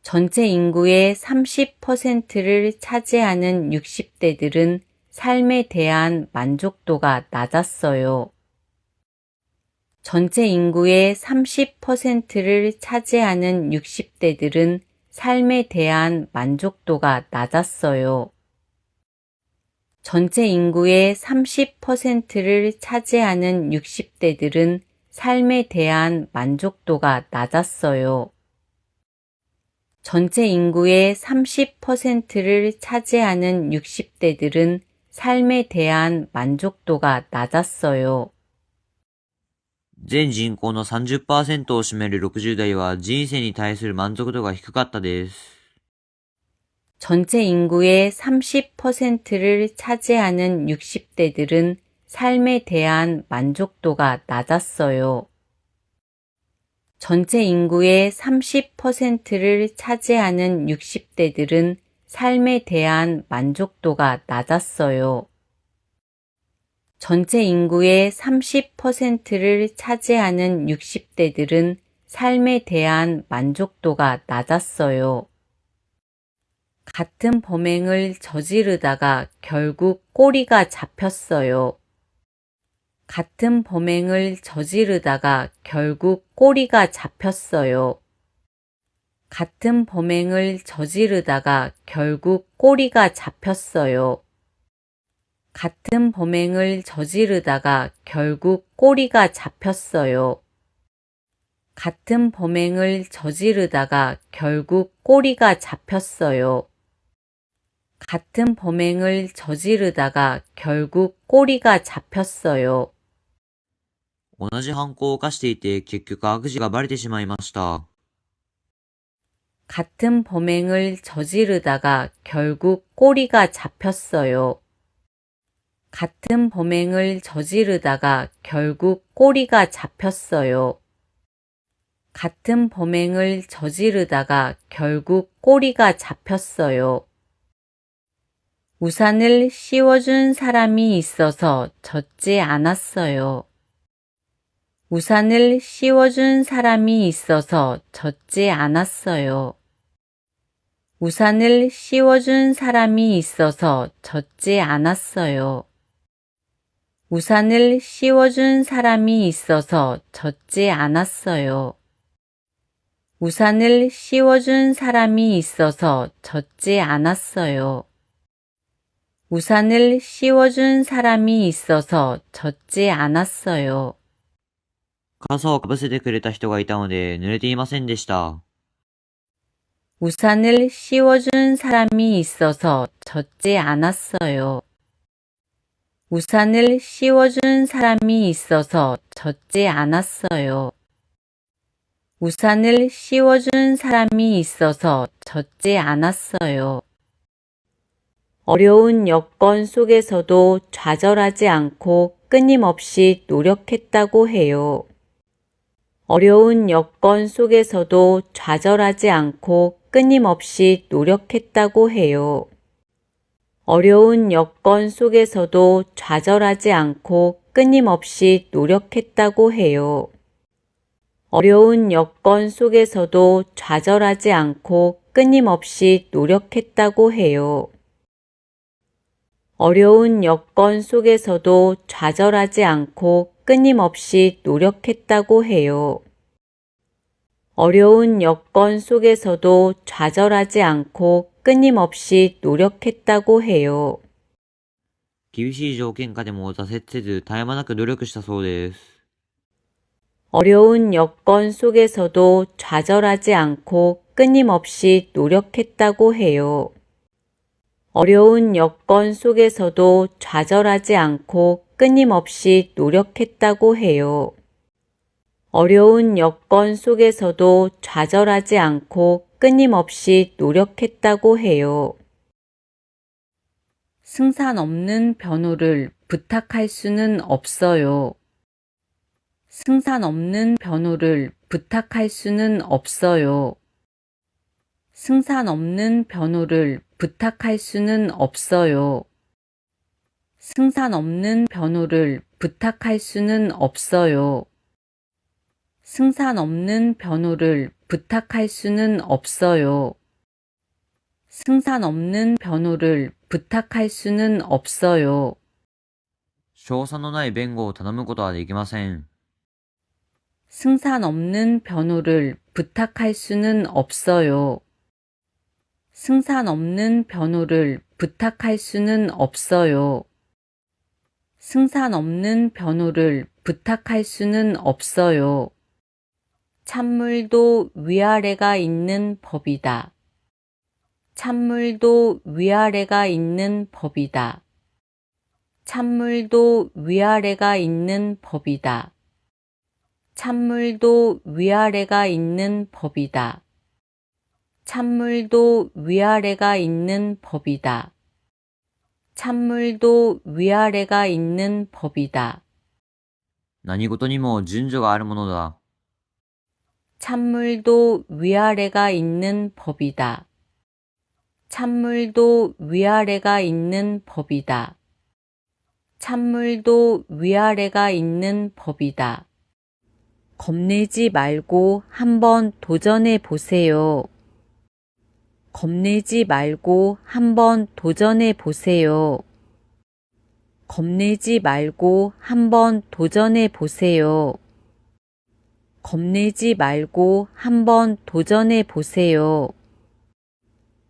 전체 인구의 30%를 차지하는 60대들은 삶에 대한 만족도가 낮았어요. 전체 인구의 30%를 차지하는 60대들은 삶에 대한 만족도가 낮았어요. 전체 인구의 30%를 차지하는 60대들은 삶에 대한 만족도가 낮았어요. 전체 인구의 30%를 차지하는 60대들은 삶에 대한 만족도가 낮았어요. 全人口の30%を占める60代は人生に対する満足度が低かったです。 전체 인구의 30%를 차지하는 60대들은 삶에 대한 만족도가 낮았어요. 전체 인구의 30%를 차지하는 60대들은 삶에 대한 만족도가 낮았어요. 전체 인구의 30%를 차지하는 60대들은 삶에 대한 만족도가 낮았어요. 같은 범행을 저지르다가 결국 꼬리가 잡혔어요. 같은 범행을 저지르다가 결국 꼬리가 잡혔어요. 같은 범행을 저지르다가 결국 꼬리가 잡혔어요. 같은 범행을 저지르다가 결국 꼬리가 잡혔어요. 같은 범행을 저지르다가 결국 꼬리가 잡혔어요. 같은 범행을 저지르다가 결국 꼬리가 잡혔어요. 同じ犯行を犯していて結局悪事がバレてしまいました。 같은 범행을 저지르다가 결국 꼬리가 잡혔어요. 같은 범행을 저지르다가 결국 꼬리가 잡혔어요. 같은 범행을 저지르다가 결국 꼬리가 잡혔어요. 우산을 씌워준 사람이 있어서 젖지 않았어요. 우산을 씌워준 사람이 있어서 젖지 않았어요. 우산을 씌워준 사람이 있어서 젖지 않았어요. 우산을 씌워준 사람이 있어서 젖지 않았어요. 우산을 씌워준 사람이 있어서 젖지 않았어요. 우산을 씌워준 사람이 있어서 젖지 않았어요. 傘をかぶせてくれた人がいたので濡れていませんでした。 우산을 씌워준 사람이 있어서 젖지 않았어요. 우산을 씌워준 사람이 있어서 젖지 않았어요. 우산을 씌워준 사람이 있어서 젖지 않았어요. 어려운 여건 속에서도 좌절하지 않고 끊임없이 노력했다고 해요. 어려운 여건 속에서도 좌절하지 않고 끊임없이 노력했다고 해요. 어려운 여건 속에서도 좌절하지 않고 끊임없이 노력했다고 해요. 어려운 여건 속에서도 좌절하지 않고 끊임없이 노력했다고 해요. 어려운 여건 속에서도 좌절하지 않고 끊임없이 노력했다고 해요. 어려운 여건 속에서도 좌절하지 않고 끊임없이 노력했다고 해요. 厳しい条件下でも挫折せず絶え間なく努力したそうです。 어려운 여건 속에서도 좌절하지 않고 끊임없이 노력했다고 해요. 어려운 여건 속에서도 좌절하지 않고 끊임없이 노력했다고 해요. 어려운 여건 속에서도 좌절하지 않고 끊임없이 노력했다고 해요. 승산 없는 변호를 부탁할 수는 없어요. 승산 없는 변호를 부탁할 수는 없어요. 승산 없는 변호를 부탁할 수는 없어요. 승산 없는 변호를 부탁할 수는 없어요. 승산 없는 변호를 부탁할 수는 없어요. 승산 없는 변호를 부탁할 수는 없어요. 勝算のない弁護を頼むことはできません。 승산 없는 변호를 부탁할 수는 없어요. 승산 없는 변호를 부탁할 수는 없어요. 승산 없는 변호를 부탁할 수는 없어요. 찬물도 위아래가 있는 법이다. 찬물도 위아래가 있는 법이다. 찬물도 위아래가 있는 법이다. 찬물도 위아래가 있는 법이다. 찬물도 위아래가 있는 법이다. 찬물도 위아래가 있는 법이다. 何事にも順序があるものだ。 찬물도 위아래가 있는 법이다. 찬물도 위아래가 있는 법이다. 찬물도 위아래가 있는 법이다. 겁내지 말고 한번 도전해 보세요. 겁내지 말고 한번 도전해 보세요. 겁내지 말고 한번 도전해 보세요. 겁내지 말고 한번 도전해 보세요.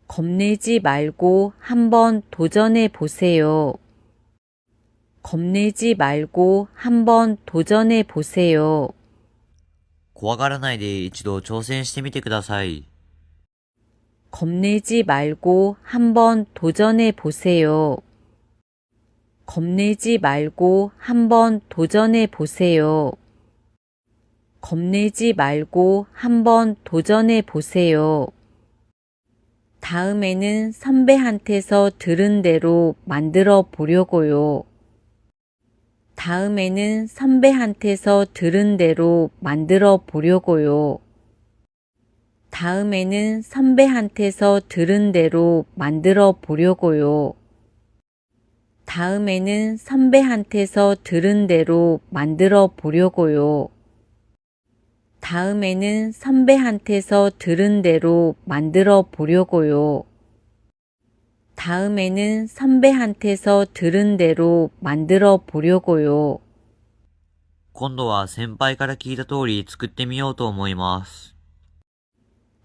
겁내지 말고 한번 도전해 보세요. 겁내지 말고 한번 도전해 보세요. 怖がらないで一度挑戦してみてください。 겁내지 말고 한번 도전해 보세요. 겁내지 말고 한번 도전해 보세요. 겁내지 말고 한번 도전해 보세요. 다음에는 선배한테서 들은 대로 만들어 보려고요. 다음에는 선배한테서 들은 대로 만들어 보려고요. 다음에는 선배한테서 들은 대로 만들어 보려고요. 다음에는 선배한테서 들은 대로 만들어 보려고요. 다음에는 선배한테서 들은 대로 만들어 보려고요. 다음에는 선배한테서 들은 대로 만들어 보려고요. 今度は先輩から聞いた通り作ってみようと思います。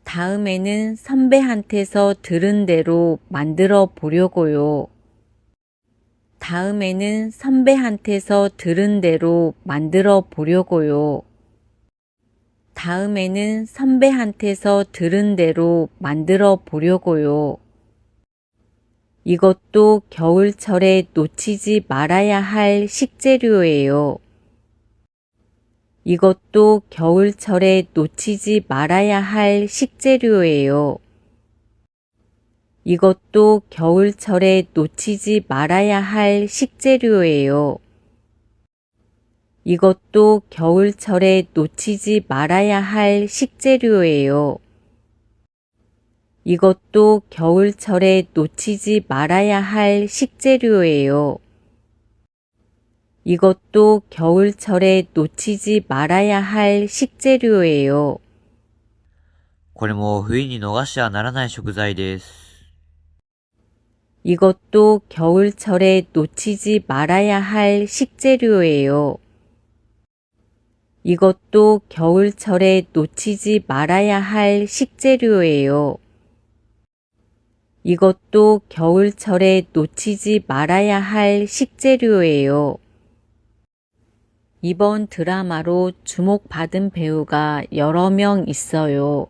다음에는 선배한테서 들은 대로 만들어 보려고요. 다음에는 선배한테서 들은 대로 만들어 보려고요. 다음에는 선배한테서 들은 대로 만들어 보려고요. 이것도 겨울철에 놓치지 말아야 할 식재료예요. 이것도 겨울철에 놓치지 말아야 할 식재료예요. 이것도 겨울철에 놓치지 말아야 할 식재료예요. 이것도 겨울철에 놓치지 말아야 할 식재료예요. 이것도 겨울철에 놓치지 말아야 할 식재료예요. 이것도 겨울철에 놓치지 말아야 할 식재료예요. これも冬に逃してはならない食材です。 이것도 겨울철에 놓치지 말아야 할 식재료예요. 이것도 겨울철에 놓치지 말아야 할 식재료예요. 이것도 겨울철에 놓치지 말아야 할 식재료예요. 이번 드라마로 주목받은 배우가 여러 명 있어요.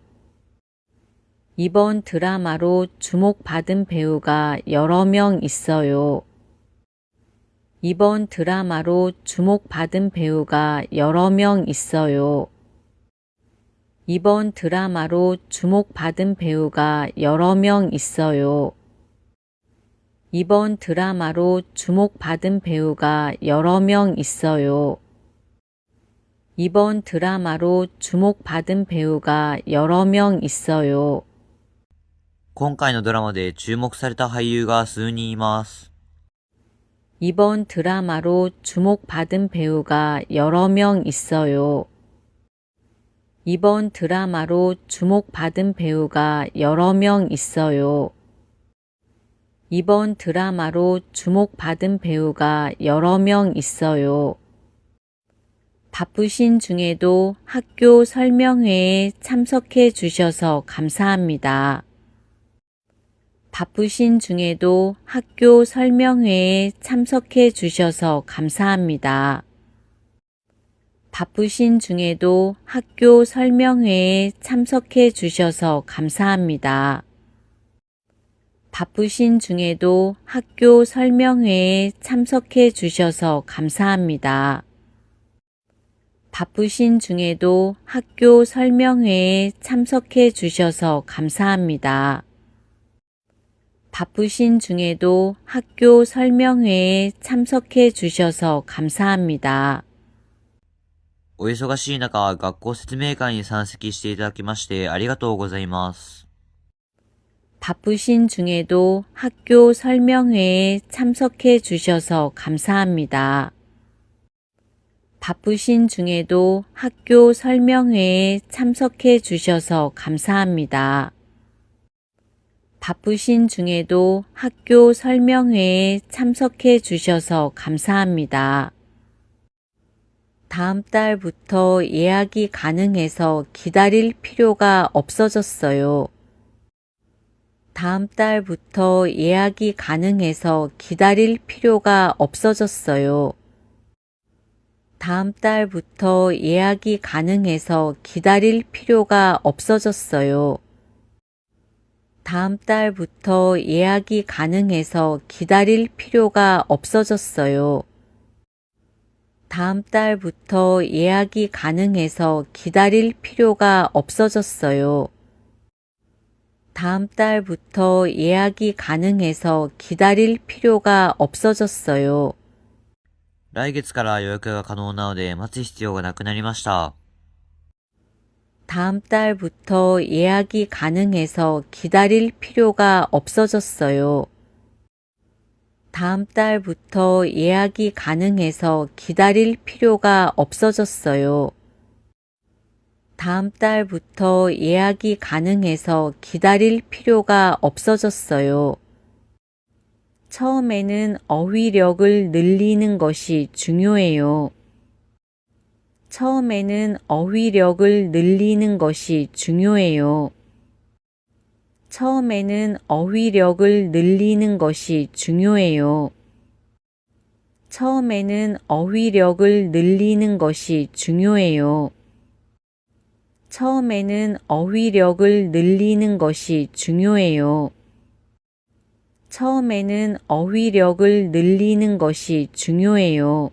이번 드라마로 주목받은 배우가 여러 명 있어요. 이번 드라마로 주목받은 배우가 여러 명 있어요. 이번 드라마로 주목받은 배우가 여러 명 있어요. 이번 드라마로 주목받은 배우가 여러 명 있어요. 이번 드라마로 주목받은 배우가 여러 명 있어요. 今回のドラマで注目された俳優が数人います。 이번 드라마로 주목받은 배우가 여러 명 있어요. 이번 드라마로 주목받은 배우가 여러 명 있어요. 이번 드라마로 주목받은 배우가 여러 명 있어요. 바쁘신 중에도 학교 설명회에 참석해 주셔서 감사합니다. 바쁘신 중에도 학교 설명회에 참석해 주셔서 감사합니다. 바쁘신 중에도 학교 설명회에 참석해 주셔서 감사합니다. 바쁘신 중에도 학교 설명회에 참석해 주셔서 감사합니다. 바쁘신 중에도 학교 설명회에 참석해 주셔서 감사합니다. 바쁘신 중에도 학교 설명회에 참석해 주셔서 감사합니다. お忙しい中、学校説明会に参席していただきましてありがとうございます。 바쁘신 중에도 학교 설명회에 참석해 주셔서 감사합니다. 바쁘신 중에도 학교 설명회에 참석해 주셔서 감사합니다. 바쁘신 중에도 학교 설명회에 참석해 주셔서 감사합니다. 다음 달부터 예약이 가능해서 기다릴 필요가 없어졌어요. 다음 달부터 예약이 가능해서 기다릴 필요가 없어졌어요. 다음 달부터 예약이 가능해서 기다릴 필요가 없어졌어요. 다음 달부터 예약이 가능해서 기다릴 필요가 없어졌어요. 다음 달부터 예약이 가능해서 기다릴 필요가 없어졌어요. 다음 달부터 예약이 가능해서 기다릴 필요가 없어졌어요. 来月から予約が可能なので待つ必要がなくなりました。 다음 달부터 예약이 가능해서 기다릴 필요가 없어졌어요. 다음 달부터 예약이 가능해서 기다릴 필요가 없어졌어요. 다음 달부터 예약이 가능해서 기다릴 필요가 없어졌어요. 처음에는 어휘력을 늘리는 것이 중요해요. 처음에는 어휘력을 늘리는 것이 중요해요. 처음에는 어휘력을 늘리는 것이 중요해요. 처음에는 어휘력을 늘리는 것이 중요해요. 처음에는 어휘력을 늘리는 것이 중요해요. 처음에는 어휘력을 늘리는 것이 중요해요.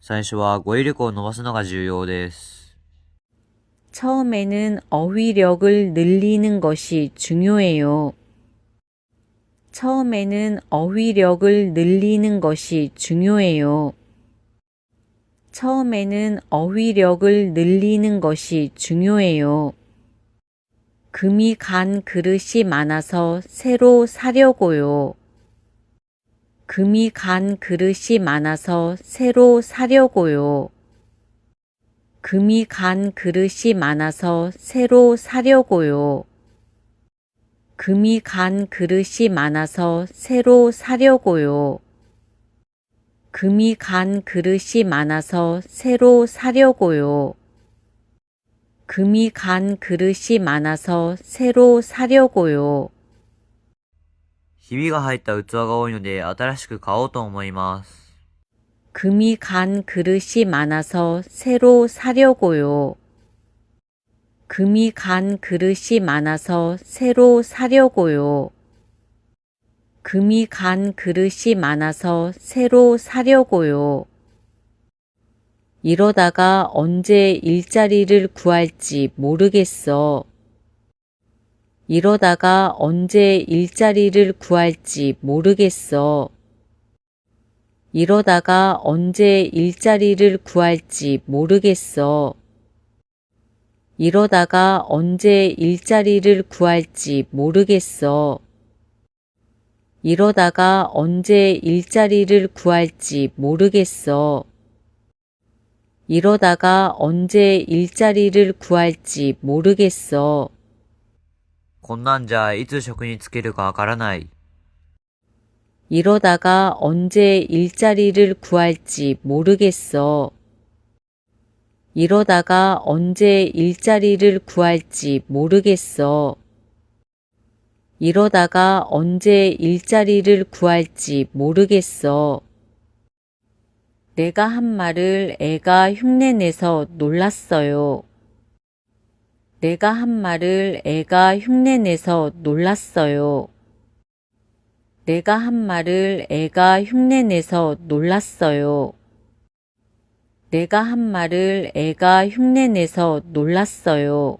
最初は語彙力を伸ばすのが重要です。 처음에는 어휘력을 늘리는 것이 중요해요. 처음에는 어휘력을 늘리는 것이 중요해요. 처음에는 어휘력을 늘리는 것이 중요해요. 금이 간 그릇이 많아서 새로 사려고요. 금이 간 그릇이 많아서 새로 사려고요. 금이 간 그릇이 많아서 새로 사려고요. 금이 간 그릇이 많아서 새로 사려고요. 금이 간 그릇이 많아서 새로 사려고요. 금이 간 그릇이 많아서 새로 사려고요. ひびが入った器が多いので新しく買おうと思います。 금이 간 그릇이 많아서 새로 사려고요. 금이 간 그릇이 많아서 새로 사려고요. 금이 간 그릇이 많아서 새로 사려고요. 이러다가 언제 일자리를 구할지 모르겠어. 이러다가 언제 일자리를 구할지 모르겠어. 이러다가 언제 일자리를 구할지 모르겠어. 이러다가 언제 일자리를 구할지 모르겠어. 이러다가 언제 일자리를 구할지 모르겠어. 이러다가 언제 일자리를 구할지 모르겠어. こんなんじゃいつ職に就けるかわからない。 이러다가 언제 일자리를 구할지 모르겠어. 이러다가 언제 일자리를 구할지 모르겠어. 이러다가 언제 일자리를 구할지 모르겠어. 내가 한 말을 애가 흉내내서 놀랐어요. 내가 한 말을 애가 흉내내서 놀랐어요. 내가 한 말을 애가 흉내내서 놀랐어요. 내가 한 말을 애가 흉내내서 놀랐어요.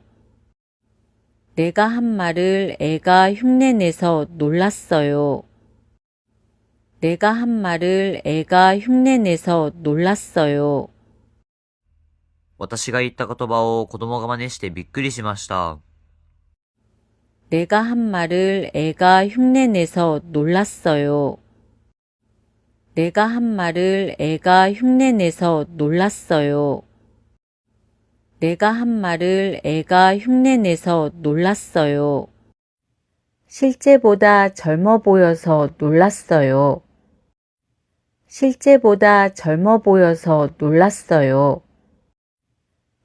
내가 한 말을 애가 흉내내서 놀랐어요. 내가 한 말을 애가 흉내내서 놀랐어요. 私が言った言葉を子供が真似してびっくりしました。 내가 한 말을 애가 흉내내서 놀랐어요. 내가 한 말을 애가 흉내내서 놀랐어요. 내가 한 말을 애가 흉내내서 놀랐어요. 실제보다 젊어 보여서 놀랐어요. 실제보다 젊어 보여서 놀랐어요.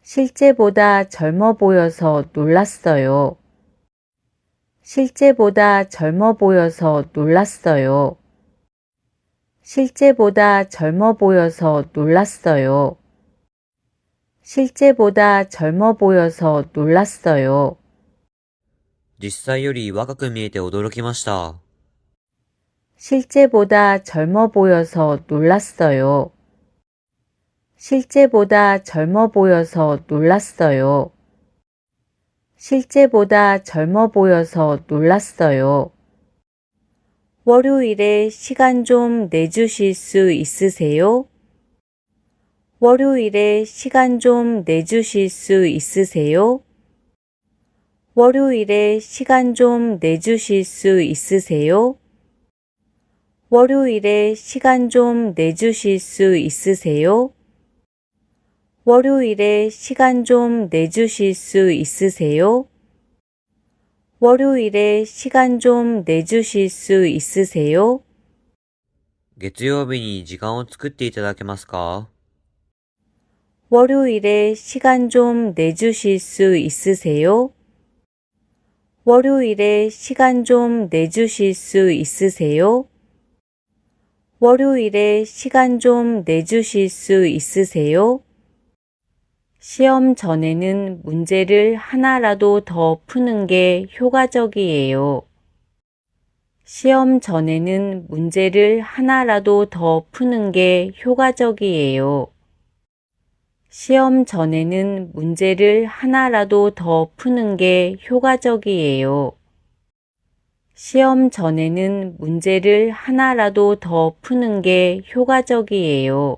실제보다 젊어 보여서 놀랐어요. 실제보다 젊어 보여서 놀랐어요. 실제보다 젊어 보여서 놀랐어요. 실제보다 젊어 보여서 놀랐어요. 実際より若く見えて驚きました。 실제보다 젊어 보여서 놀랐어요. 실제보다 젊어 보여서 놀랐어요. 실제보다 젊어 보여서 놀랐어요. 월요일에 시간 좀 내주실 수 있으세요? 월요일에 시간 좀 내주실 수 있으세요? 월요일에 시간 좀 내주실 수 있으세요? 월요일에 시간 좀 내주실 수 있으세요? 월요일에 시간 좀 내주실 수 있으세요? 월요일에 시간 좀 내주실 수 있으세요? 月曜日に時間を作っていただけますか？ 월요일에 시간 좀 내주실 수 있으세요? 월요일에 시간 좀 내주실 수 있으세요? 월요일에 시간 좀 내주실 수 있으세요? 시험 전에는 문제를 하나라도 더 푸는 게 효과적이에요. 시험 전에는 문제를 하나라도 더 푸는 게 효과적이에요. 시험 전에는 문제를 하나라도 더 푸는 게 효과적이에요. 시험 전에는 문제를 하나라도 더 푸는 게 효과적이에요.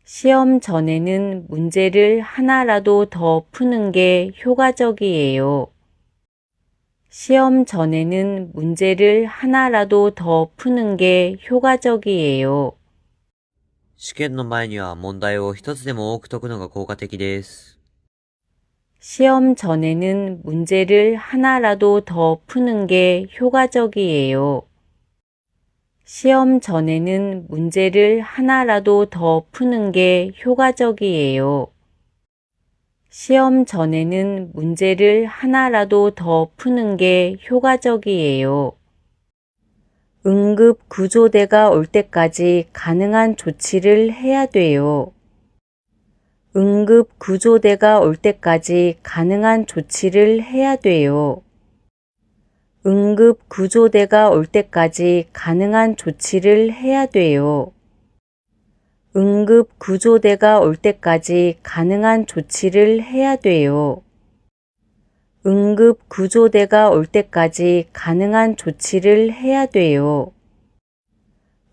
시험 전에는 문제를 하나라도 더 푸는 게 효과적이에요. 시험 전에는 문제를 하나라도 더 푸는 게 효과적이에요. 試験の前には問題を一つでも多く解くのが効果的です。 시험 전에는 문제를 하나라도 더 푸는 게 효과적이에요. 시험 전에는 문제를 하나라도 더 푸는 게 효과적이에요. 시험 전에는 문제를 하나라도 더 푸는 게 효과적이에요. 응급 구조대가 올 때까지 가능한 조치를 해야 돼요. 응급 구조대가 올 때까지 가능한 조치를 해야 돼요. 응급 구조대가 올 때까지 가능한 조치를 해야 돼요. 응급 구조대가 올 때까지 가능한 조치를 해야 돼요. 응급 구조대가 올 때까지 가능한 조치를 해야 돼요.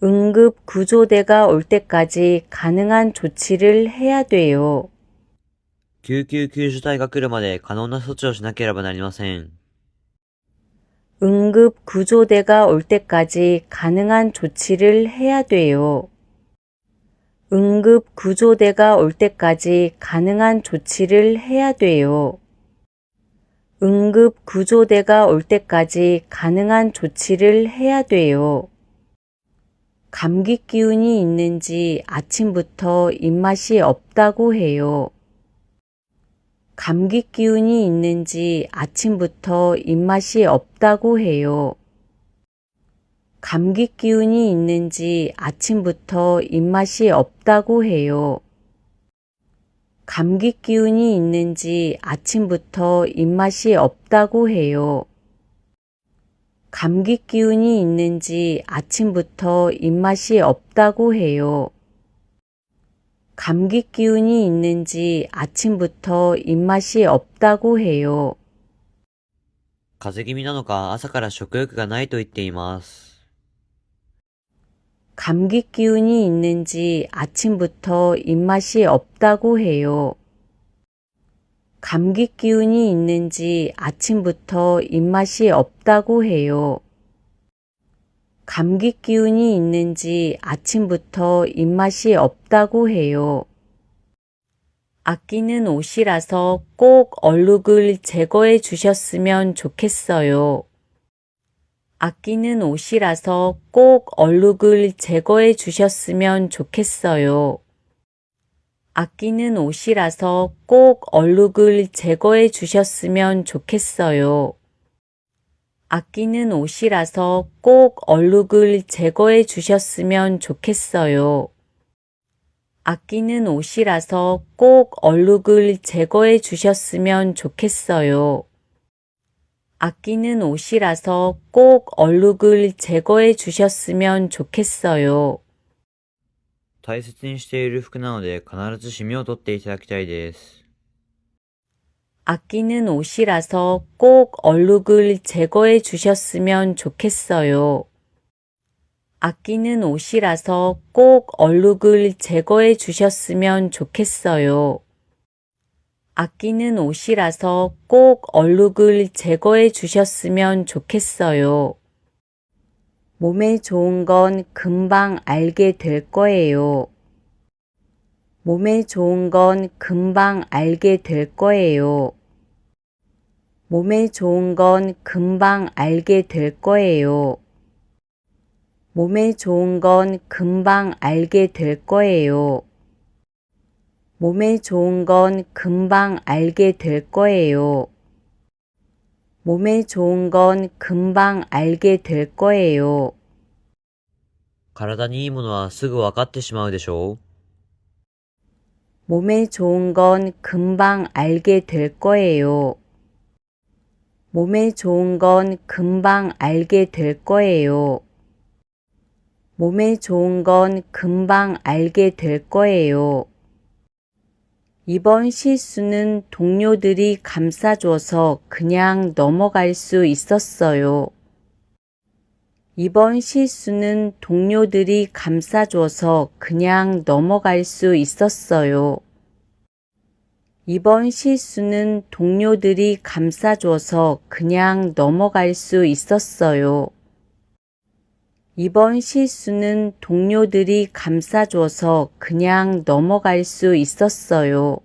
응급 구조대가 올 때까지 가능한 조치를 해야 돼요. 救急救助隊が来るまで可能な措置をしなければなりません。 응급 구조대가 올 때까지 가능한 조치를 해야 돼요. 응급 구조대가 올 때까지 가능한 조치를 해야 돼요. 응급 구조대가 올 때까지 가능한 조치를 해야 돼요. 감기 기운이 있는지 아침부터 입맛이 없다고 해요. 감기 기운이 있는지 아침부터 입맛이 없다고 해요. 감기 기운이 있는지 아침부터 입맛이 없다고 해요. 감기 기운이 있는지 아침부터 입맛이 없다고 해요. 감기 기운이 있는지 아침부터 입맛이 없다고 해요. 감기 기운이 있는지 아침부터 입맛이 없다고 해요. 風邪気味なのか朝から食欲がないと言っています。 감기 기운이 있는지 아침부터 입맛이 없다고 해요. 감기 기운이 있는지 아침부터 입맛이 없다고 해요. 감기 기운이 있는지 아침부터 입맛이 없다고 해요. 아끼는 옷이라서 꼭 얼룩을 제거해 주셨으면 좋겠어요. 아끼는 옷이라서 꼭 얼룩을 제거해 주셨으면 좋겠어요. 아끼는 옷이라서 꼭 얼룩을 제거해 주셨으면 좋겠어요. 아끼는 옷이라서 꼭 얼룩을 제거해 주셨으면 좋겠어요. 아끼는 옷이라서 꼭 얼룩을 제거해 주셨으면 좋겠어요. 아끼는 옷이라서 꼭 얼룩을 제거해 주셨으면 좋겠어요. 大切にしている服なので必ずシミを取っていただきたいです。 아끼는 옷이라서 꼭 얼룩을 제거해 주셨으면 좋겠어요. 아끼는 옷이라서 꼭 얼룩을 제거해 주셨으면 좋겠어요. 아끼는 옷이라서 꼭 얼룩을 제거해 주셨으면 좋겠어요. 몸에 좋은 건 금방 알게 될 거예요. 몸에 좋은 건 금방 알게 될 거예요. 몸에 좋은 건 금방 알게 될 거예요. 몸에 좋은 건 금방 알게 될 거예요. 몸에 좋은 건 금방 알게 될 거예요. 몸에 좋은 건 금방 알게 될 거예요. 体にいいものはすぐ分かってしまうでしょう。 몸에 좋은 건 금방 알게 될 거예요. 몸에 좋은 건 금방 알게 될 거예요. 몸에 좋은 건 금방 알게 될 거예요. 이번 실수는 동료들이 감싸줘서 그냥 넘어갈 수 있었어요. 이번 실수는 동료들이 감싸줘서 그냥 넘어갈 수 있었어요. 이번 실수는 동료들이 감싸줘서 그냥 넘어갈 수 있었어요. 이번 실수는 동료들이 감싸줘서 그냥 넘어갈 수 있었어요.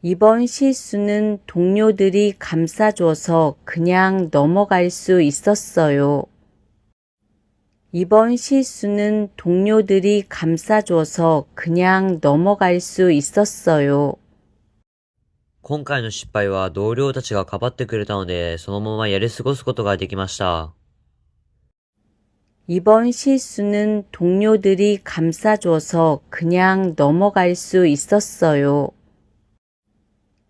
이번 실수는 동료들이 감싸줘서 그냥 넘어갈 수 있었어요. 이번 실수는 동료들이 감싸줘서 그냥 넘어갈 수 있었어요. 今回の失敗は同僚たちがかばってくれたので、そのままやり過ごすことができました。 이번 실수는 동료들이 감싸줘서 그냥 넘어갈 수 있었어요.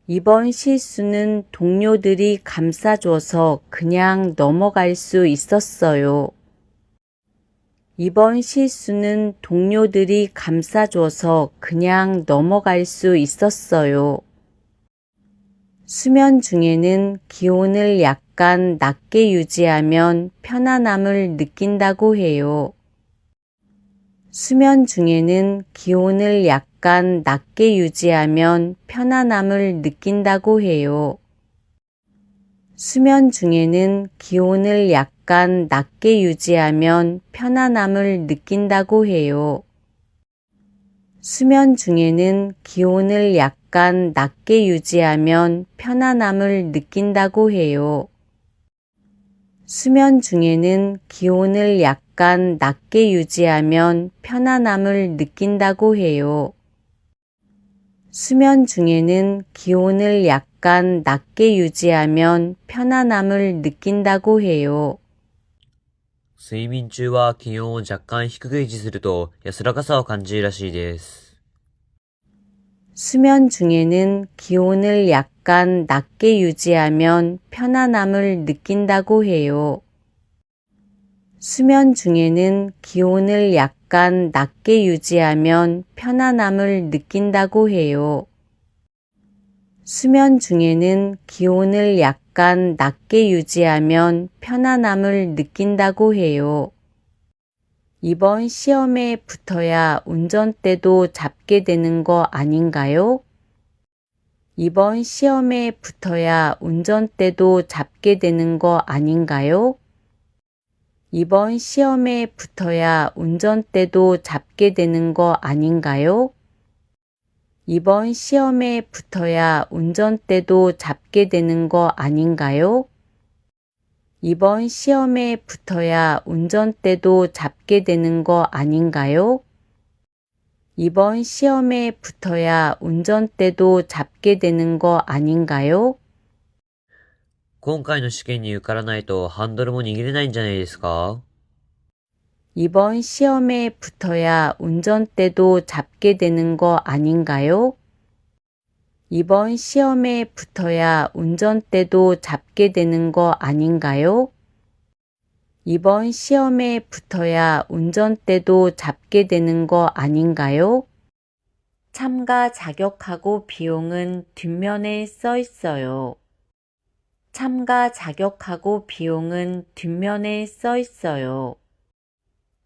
이번 실수는 동료들이 감싸줘서 그냥 넘어갈 수 있었어요. 이번 실수는 동료들이 감싸줘서 그냥 넘어갈 수 있었어요. 수면 중에는 기온을 약간 낮게 유지하면 편안함을 느낀다고 해요. 수면 중에는 기온을 약간 낮게 유지하면 편안함을 느낀다고 해요. 수면 중에는 기온을 약간 낮게 유지하면 편안함을 느낀다고 해요. 수면 중에는 기온을 약간 낮게 유지하면 편안함을 느낀다고 해요. 수면 중에는 기온을 약간 낮게 유지하면 편안함을 느낀다고 해요. 수면 중에는 기온을 약간 낮게 유지하면 편안함을 느낀다고 해요. 睡眠中は気温を若干低く維持すると安らかさを感じるらしいです。 수면 중에는 기온을 약간 낮게 유지하면 편안함을 느낀다고 해요. 수면 중에는 기온을 약간 낮게 유지하면 편안함을 느낀다고 해요. 수면 중에는 기온을 약간 낮게 유지하면 편안함을 느낀다고 해요. 이번 시험에 붙어야 운전대도 잡게 되는 거 아닌가요? 이번 시험에 붙어야 운전대도 잡게 되는 거 아닌가요? 이번 시험에 붙어야 운전대도 잡게 되는 거 아닌가요? 이번 시험에 붙어야 운전대도 잡게 되는 거 아닌가요? 이번 시험에 붙어야 운전대도 잡게 되는 거 아닌가요? 이번 시험에 붙어야 운전대도 잡게 되는 거 아닌가요? 今回の試験に受からないとハンドルも握れないんじゃないですか？ 이번 시험에 붙어야 운전대도 잡게 되는 거 아닌가요? 이번 시험에 붙어야 운전대도 잡게 되는 거 아닌가요? 이번 시험에 붙어야 운전대도 잡게 되는 거 아닌가요? 참가 자격하고 비용은 뒷면에 써 있어요. 참가 자격하고 비용은 뒷면에 써 있어요.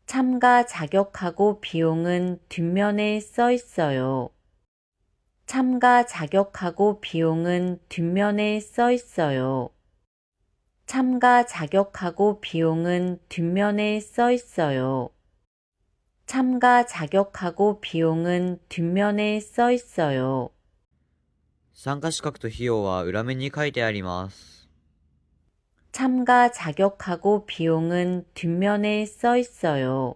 참가 자격하고 비용은 뒷면에 써 있어요. 참가 자격하고 비용은 뒷면에 써 있어요. 참가 자격하고 비용은 뒷면에 써 있어요. 참가 자격하고 비용은 뒷면에 써 있어요. 参加資格と費用は裏面に書いてあります。 참가 자격하고 비용은 뒷면에 써 있어요.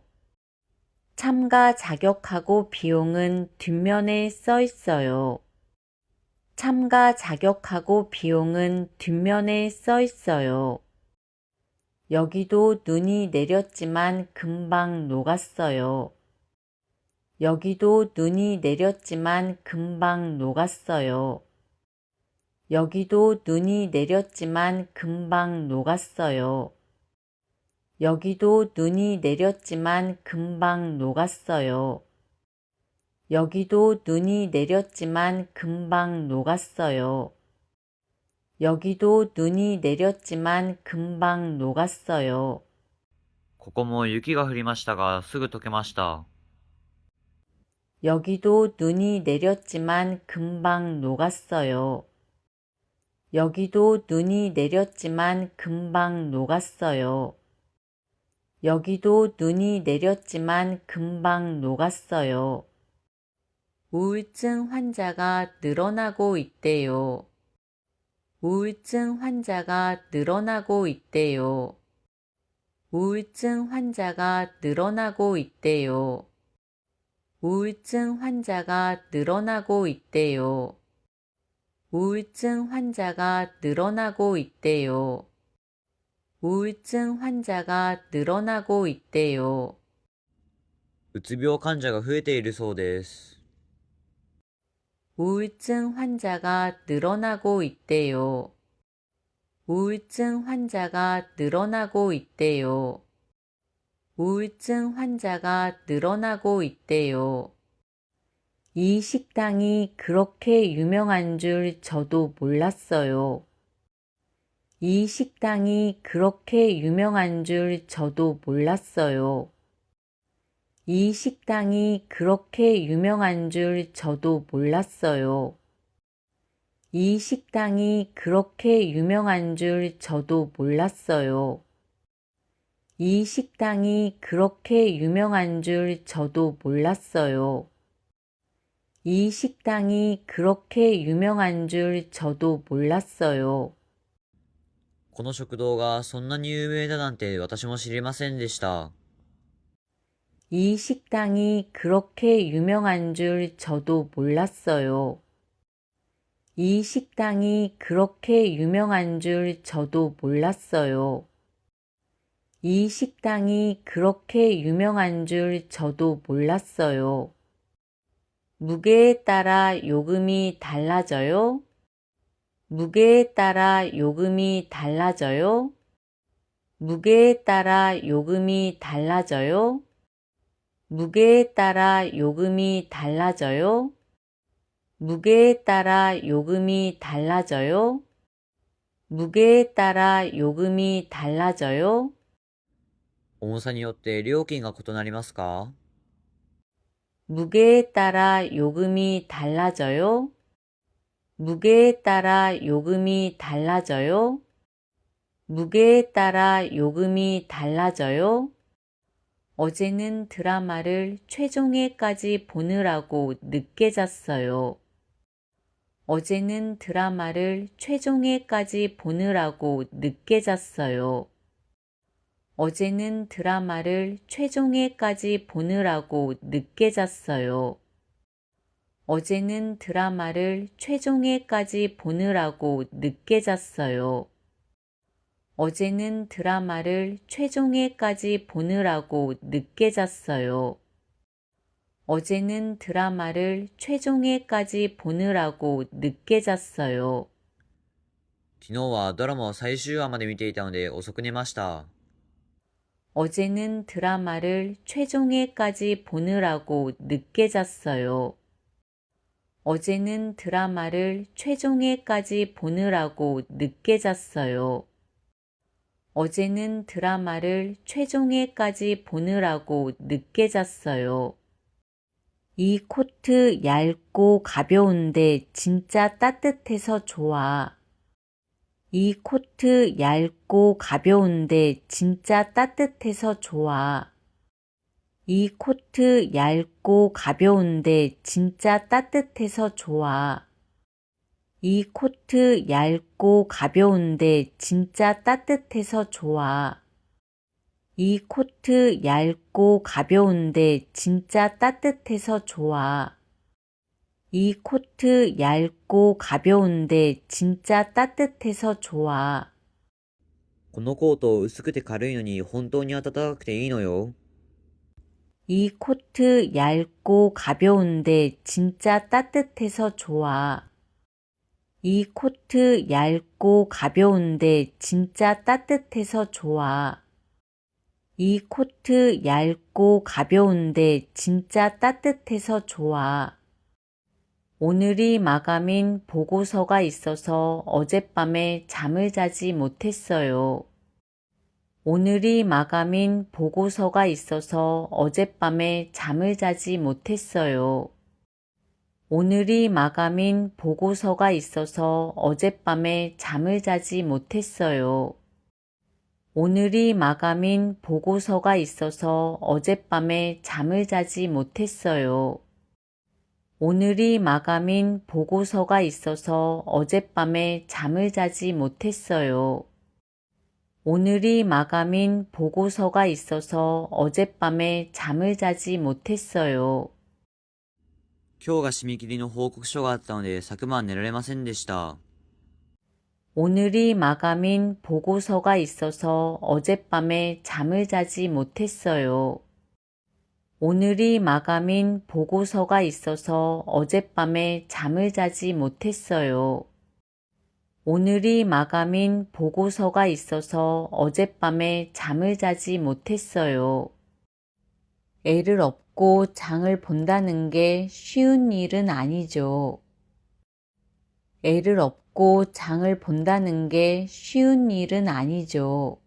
참가 자격하고 비용은 뒷면에 써 있어요. 참가 자격하고 비용은 뒷면에 써 있어요. 여기도 눈이 내렸지만 금방 녹았어요. 여기도 눈이 내렸지만 금방 녹았어요. 여기도 눈이 내렸지만 금방 녹았어요. 여기도 눈이 내렸지만 금방 녹았어요. 여기도 눈이 내렸지만 금방 녹았어요. 여기도 눈이 내렸지만 금방 녹았어요. ここも雪が降りましたがすぐ溶けました。 여기도 눈이 내렸지만 금방 녹았어요. 여기도 눈이 내렸지만 금방 녹았어요. 여기도 눈이 내렸지만 금방 녹았어요. 우울증 환자가 늘어나고 있대요. 우울증 환자가 늘어나고 있대요. 우울증 환자가 늘어나고 있대요. 우울증 환자가 늘어나고 있대요. 우울증 환자가 늘어나고 있대요. 우울증 환자가 늘어나고 있대요. うつ病患者が増えているそうです。 우울증 환자가 늘어나고 있대요. 우울증 환자가 늘어나고 있대요. 우울증 환자가 늘어나고 있대요. 이 식당이 그렇게 유명한 줄 저도 몰랐어요. 이 식당이 그렇게 유명한 줄 저도 몰랐어요. 이 식당이 그렇게 유명한 줄 저도 몰랐어요. 이 식당이 그렇게 유명한 줄 저도 몰랐어요. 이 식당이 그렇게 유명한 줄 저도 몰랐어요. 이 식당이 그렇게 유명한 줄 저도 몰랐어요. この食堂がそんなに有名だなんて私も知りませんでした。이 식당이 그렇게 유명한 줄 저도 몰랐어요. 이 식당이 그렇게 유명한 줄 저도 몰랐어요. 이 식당이 그렇게 유명한 줄 저도 몰랐어요. 무게에 따라 요금이 달라져요? 무게에 따라 요금이 달라져요? 무게에 따라 요금이 달라져요? 무게에 따라 요금이 달라져요? 무게에 따라 요금이 달라져요? 무게에 따라 요금이 달라져요? 重さによって料金が異なりますか？ 무게에 따라 요금이 달라져요? 무게에 따라 요금이 달라져요? 무게에 따라 요금이 달라져요? 어제는 드라마를 최종회까지 보느라고 늦게 잤어요. 어제는 드라마를 최종회까지 보느라고 늦게 잤어요. 어제는 드라마를 최종회까지 보느라고 늦게 잤어요. 어제는 드라마를 최종회까지 보느라고 늦게 잤어요. 어제는 드라마를 최종회까지 보느라고 늦게 잤어요. 어제는 드라마를 최종회까지 보느라고 늦게 잤어요. 昨日はドラマを最終話まで見ていたので遅く寝ました。 어제는 드라마를 최종회까지 보느라고 늦게 잤어요. 어제는 드라마를 최종회까지 보느라고 늦게 잤어요. 어제는 드라마를 최종회까지 보느라고 늦게 잤어요. 이 코트 얇고 가벼운데 진짜 따뜻해서 좋아. 이 코트 얇고 가벼운데 진짜 따뜻해서 좋아. 이 코트 얇고 가벼운데 진짜 따뜻해서 좋아. 이 코트 얇고 가벼운데 진짜 따뜻해서 좋아. 이 코트 얇고 가벼운데 진짜 따뜻해서 좋아. 이 코트 얇고 가벼운데 진짜 따뜻해서 좋아. このコート薄くて軽いのに本当に暖かくていいのよ。 이 코트 얇고 가벼운데 진짜 따뜻해서 좋아. 이 코트 얇고 가벼운데 진짜 따뜻해서 좋아. 이 코트 얇고 가벼운데 진짜 따뜻해서 좋아. 오늘이 마감인 보고서가 있어서 어젯밤에 잠을 자지 못했어요. 오늘이 마감인 보고서가 있어서 어젯밤에 잠을 자지 못했어요. 오늘이 마감인 보고서가 있어서 어젯밤에 잠을 자지 못했어요. 오늘이 마감인 보고서가 있어서 어젯밤에 잠을 자지 못했어요. 오늘이 마감인 보고서가 있어서 어젯밤에 잠을 자지 못했어요. 오늘이 마감인 보고서가 있어서 어젯밤에 잠을 자지 못했어요. 今日が締め切りの報告書があったので昨晩寝られませんでした。 오늘이 마감인 보고서가 있어서 어젯밤에 잠을 자지 못했어요. 오늘이 마감인 보고서가 있어서 어젯밤에 잠을 자지 못했어요. 오늘이 마감인 보고서가 있어서 어젯밤에 잠을 자지 못했어요. 애를 업고 장을 본다는 게 쉬운 일은 아니죠. 애를 업고 장을 본다는 게 쉬운 일은 아니죠.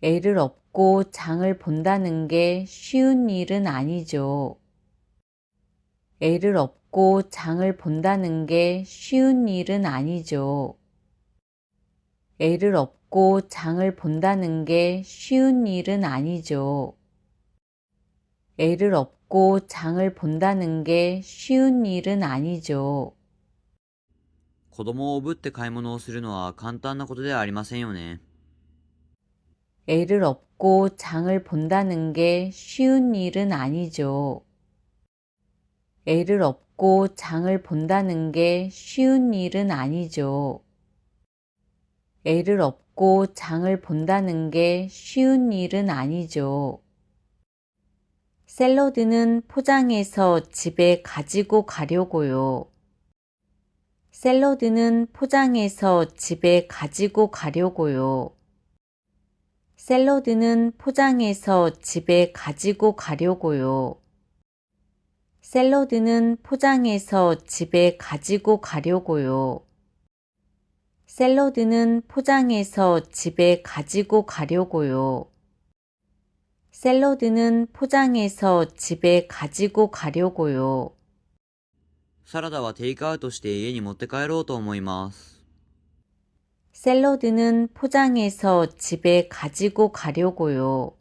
애를 업고 장을 본다는 게 쉬운 일은 아니죠. 애를 업고 장을 본다는 게 쉬운 일은 아니죠. 애를 업고 장을 본다는 게 쉬운 일은 아니죠. 애를 업고 장을 본다는 게 쉬운 일은 아니죠. 子供をおぶって買い物をするのは簡単なことではありませんよね。 애를 업고 장을 본다는 게 쉬운 일은 아니죠. 애를 업고 장을 본다는 게 쉬운 일은 아니죠. 애를 업고 장을 본다는 게 쉬운 일은 아니죠. 샐러드는 포장해서 집에 가지고 가려고요. 샐러드는 포장해서 집에 가지고 가려고요. 샐러드는 포장해서 집에 가지고 가려고요. 샐러드는 포장해서 집에 가지고 가려고요. 샐러드는 포장해서 집에 가지고 가려고요. 샐러드는 포장해서 집에 가지고 가려고요. サラダはテイクアウトして家に持って帰ろうと思います。 샐러드는 포장해서 집에 가지고 가려고요.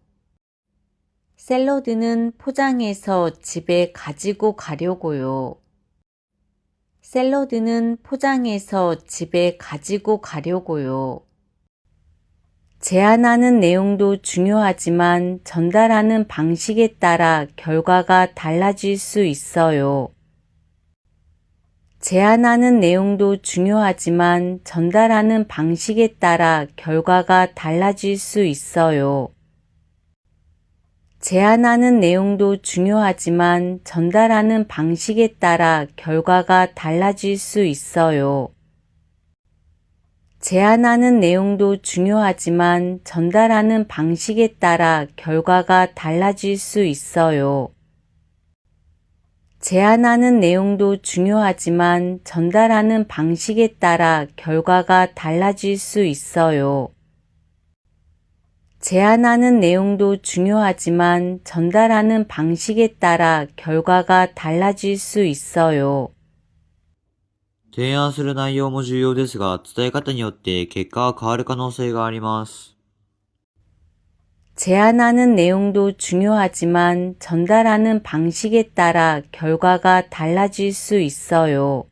샐러드는 포장해서 집에 가지고 가려고요. 샐러드는 포장해서 집에 가지고 가려고요. 제안하는 내용도 중요하지만 전달하는 방식에 따라 결과가 달라질 수 있어요. 제안하는 내용도 중요하지만 전달하는 방식에 따라 결과가 달라질 수 있어요. 제안하는 내용도 중요하지만 전달하는 방식에 따라 결과가 달라질 수 있어요. 제안하는 내용도 중요하지만 전달하는 방식에 따라 결과가 달라질 수 있어요. 제안하는 내용도 중요하지만 전달하는 방식에 따라 결과가 달라질 수 있어요. 제안하는 내용도 중요하지만 전달하는 방식에 따라 결과가 달라질 수 있어요. 提案する内容も重要ですが、伝え方によって結果は変わる可能性があります。 제안하는 내용도 중요하지만 전달하는 방식에 따라 결과가 달라질 수 있어요.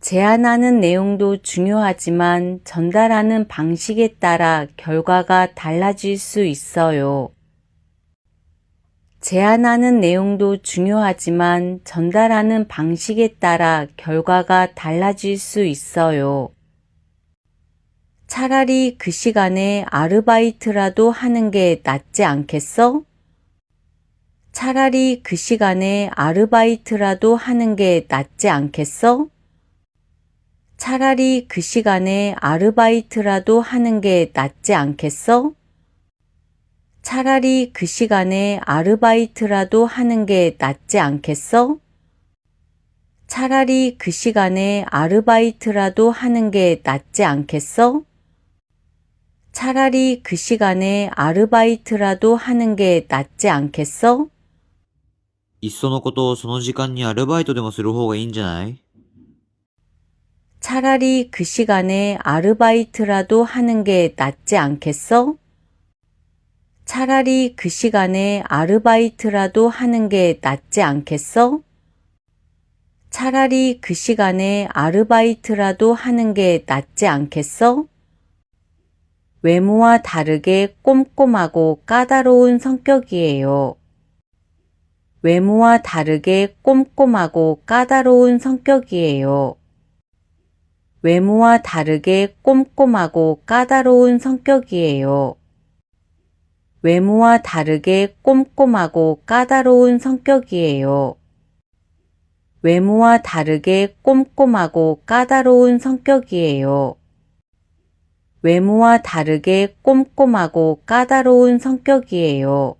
제안하는 내용도 중요하지만 전달하는 방식에 따라 결과가 달라질 수 있어요. 제안하는 내용도 중요하지만 전달하는 방식에 따라 결과가 달라질 수 있어요. 차라리 그 시간에 아르바이트라도 하는 게 낫지 않겠어? 차라리 그 시간에 아르바이트라도 하는 게 낫지 않겠어? 차라리 그 시간에 아르바이트라도 하는 게 낫지 않겠어? 차라리 그 시간에 아르바이트라도 하는 게 낫지 않겠어? 차라리 그 시간에 아르바이트라도 하는 게 낫지 않겠어? 차라리 그 시간에 아르바이트라도 하는 게 낫지 않겠어? いっそのことをその時間にアルバイトでもする方がいいんじゃない？ 차라리 그 시간에 아르바이트라도 하는 게 낫지 않겠어? 차라리 그 시간에 아르바이트라도 하는 게 낫지 않겠어? 차라리 그 시간에 아르바이트라도 하는 게 낫지 않겠어? 외모와 다르게 꼼꼼하고 까다로운 성격이에요. 외모와 다르게 꼼꼼하고 까다로운 성격이에요. 외모와 다르게 꼼꼼하고 까다로운 성격이에요. 외모와 다르게 꼼꼼하고 까다로운 성격이에요. 외모와 다르게 꼼꼼하고 까다로운 성격이에요. 외모와 다르게 꼼꼼하고 까다로운 성격이에요.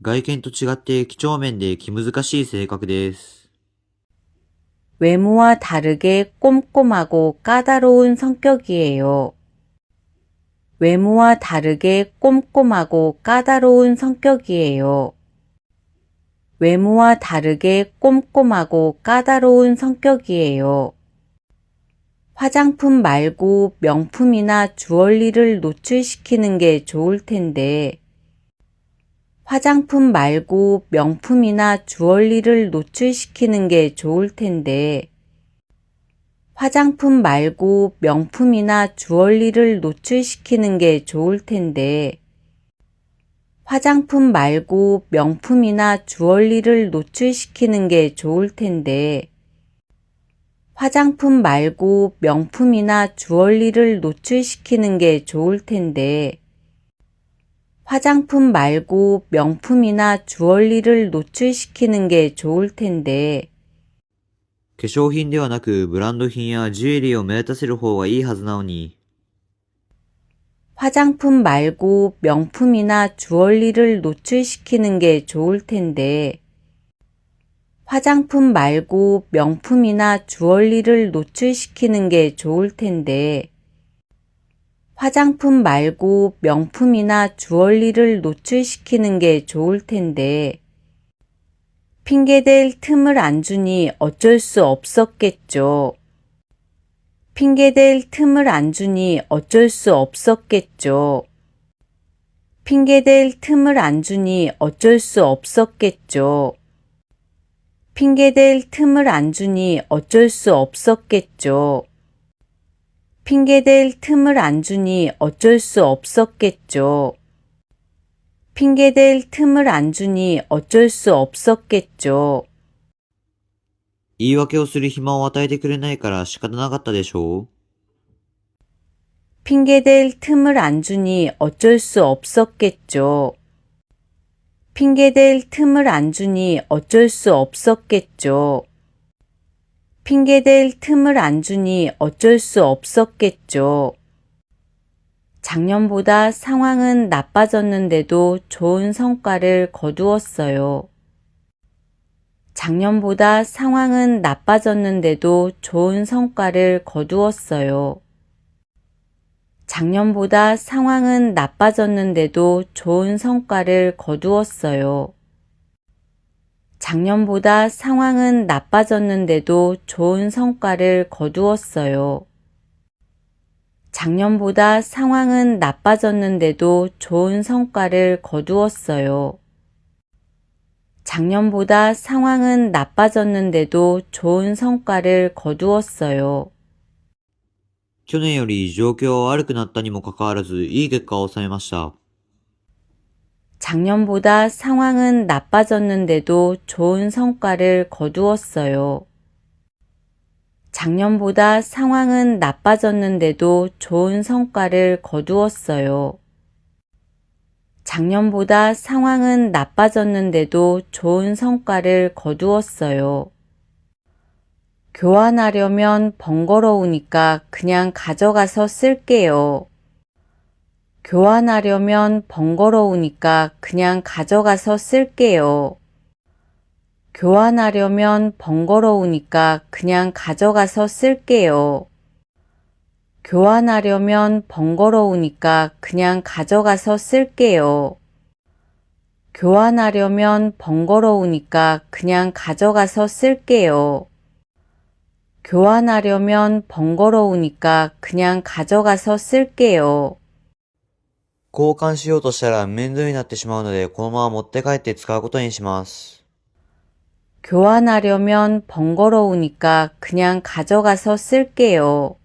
外見と違って几帳面で気難しい性格です。 외모와 다르게 꼼꼼하고 까다로운 성격이에요. 외모와 다르게 꼼꼼하고 까다로운 성격이에요. 외모와 다르게 꼼꼼하고 까다로운 성격이에요. 화장품 말고 명품이나 주얼리를 노출시키는 게 좋을 텐데. 화장품 말고 명품이나 주얼리를 노출시키는 게 좋을 텐데. 화장품 말고 명품이나 주얼리를 노출시키는 게 좋을 텐데. 화장품 말고 명품이나 주얼리를 노출시키는 게 좋을 텐데. 화장품 말고 명품이나 주얼리를 노출시키는 게 좋을 텐데. 화장품 말고 명품이나 주얼리를 노출시키는 게 좋을 텐데. 化粧品ではなくブランド品やジュエリーを目立たせる方がいいはずなのに。 화장품 말고 명품이나 주얼리를 노출시키는 게 좋을 텐데. 화장품 말고 명품이나 주얼리를 노출시키는 게 좋을 텐데. 화장품 말고 명품이나 주얼리를 노출시키는 게 좋을 텐데. 핑계댈 틈을 안 주니 어쩔 수 없었겠죠. 핑계댈 틈을 안 주니 어쩔 수 없었겠죠. 핑계댈 틈을 안 주니 어쩔 수 없었겠죠. 핑계댈 틈을 안 주니 어쩔 수 없었겠죠. 핑계댈 틈을 안 주니 어쩔 수 없었겠죠. 핑계댈 틈을 안 주니 어쩔 수 없었겠죠. 言い訳をする暇を与えてくれないから仕方なかったでしょう。 핑계댈 틈을 안 주니 어쩔 수 없었겠죠. 핑계댈 틈을 안 주니 어쩔 수 없었겠죠. 핑계댈 틈을 안 주니 어쩔 수 없었겠죠. 작년보다 상황은 나빠졌는데도 좋은 성과를 거두었어요. 작년보다 상황은 나빠졌는데도 좋은 성과를 거두었어요. 작년보다 상황은 나빠졌는데도 좋은 성과를 거두었어요. 작년보다 상황은 나빠졌는데도 좋은 성과를 거두었어요. 작년보다 상황은 나빠졌는데도 좋은 성과를 거두었어요. 작년보다 상황은 나빠졌는데도 좋은 성과를 거두었어요. 去年より状況は悪くなったにもかかわらず、いい結果を収めました。 작년보다 상황은 나빠졌는데도 좋은 성과를 거두었어요. 작년보다 상황은 나빠졌는데도 좋은 성과를 거두었어요. 작년보다 상황은 나빠졌는데도 좋은 성과를 거두었어요. 교환하려면 번거로우니까 그냥 가져가서 쓸게요. 교환하려면 번거로우니까 그냥 가져가서 쓸게요. 교환하려면 번거로우니까 그냥 가져가서 쓸게요. 교환하려면 번거로우니까 그냥 가져가서 쓸게요. 교환하려면 번거로우니까 그냥 가져가서 쓸게요. 교환하려면 번거로우니까 그냥 가져가서 쓸게요. 交換しようとしたら面倒になってしまうので、このまま持って帰って使うことにします。 교환하려면 번거로우니까 그냥 가져가서 쓸게요.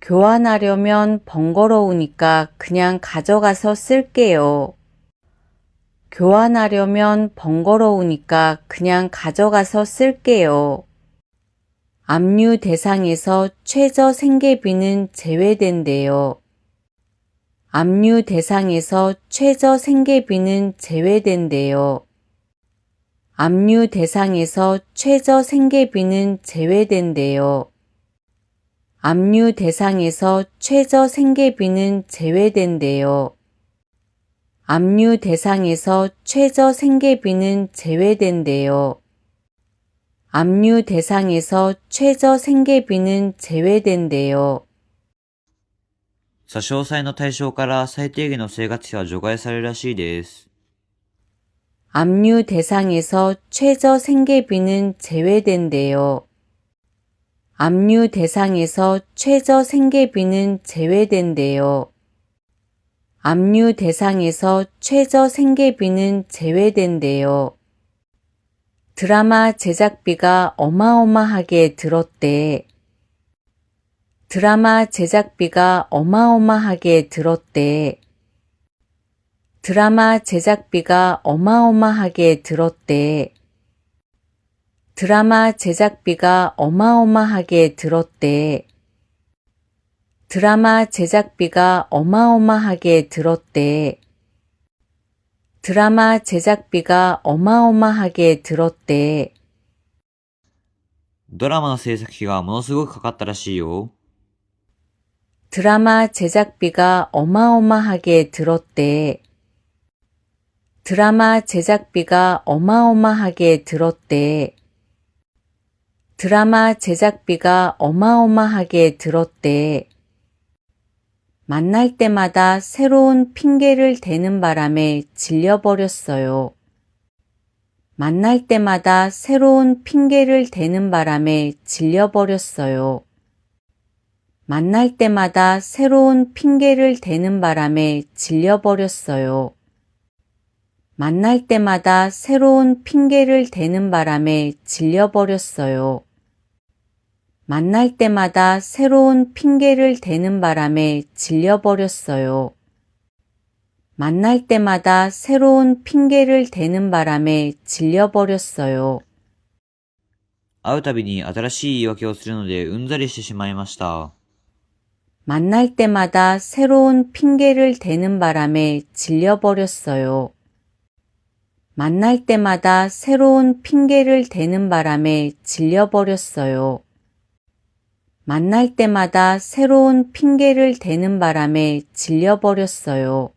교환하려면 번거로우니까 그냥 가져가서 쓸게요. 교환하려면 번거로우니까 그냥 가져가서 쓸게요. 압류 대상에서 최저 생계비는 제외된대요. 압류 대상에서 최저 생계비는 제외된대요. 압류 대상에서 최저 생계비는 제외된대요. 압류 대상에서 최저 생계비는 제외된대요. 압류 대상에서 최저 생계비는 제외된대요. 압류 대상에서 최저 생계비는 제외된대요. 差し押さえの対象から最低限の生活費は除外されるらしいです。 압류 대상에서 최저 생계비는 제외된대요. 압류 대상에서 최저 생계비는 제외된대요. 압류 대상에서 최저 생계비는 제외된대요. 드라마 제작비가 어마어마하게 들었대. 드라마 제작비가 어마어마하게 들었대. 드라마 제작비가 어마어마하게 들었대. 드라마 제작비가 어마어마하게 들었대. 드라마 제작비가 어마어마하게 들었대. 드라마 제작비가 어마어마하게 들었대. ドラマの制作費がものすごくかかったらしいよ。 드라마 제작비가 어마어마하게 들었대. 드라마 제작비가 어마어마하게 들었대. 드라마 제작비가 어마어마하게 들었대. 만날 때마다 새로운 핑계를 대는 바람에 질려버렸어요. 만날 때마다 새로운 핑계를 대는 바람에 질려버렸어요. 만날 때마다 새로운 핑계를 대는 바람에 질려버렸어요. 만날 때마다 새로운 핑계를 대는 바람에 질려버렸어요. 만날 때마다 새로운 핑계를 대는 바람에 질려버렸어요. 만날 때마다 새로운 핑계를 대는 바람에 질려버렸어요. 会うたびに新しい言い訳をするのでうんざりしてしまいました。 만날 때마다 새로운 핑계를 대는 바람에 질려버렸어요. 만날 때마다 새로운 핑계를 대는 바람에 질려버렸어요. 만날 때마다 새로운 핑계를 대는 바람에 질려버렸어요.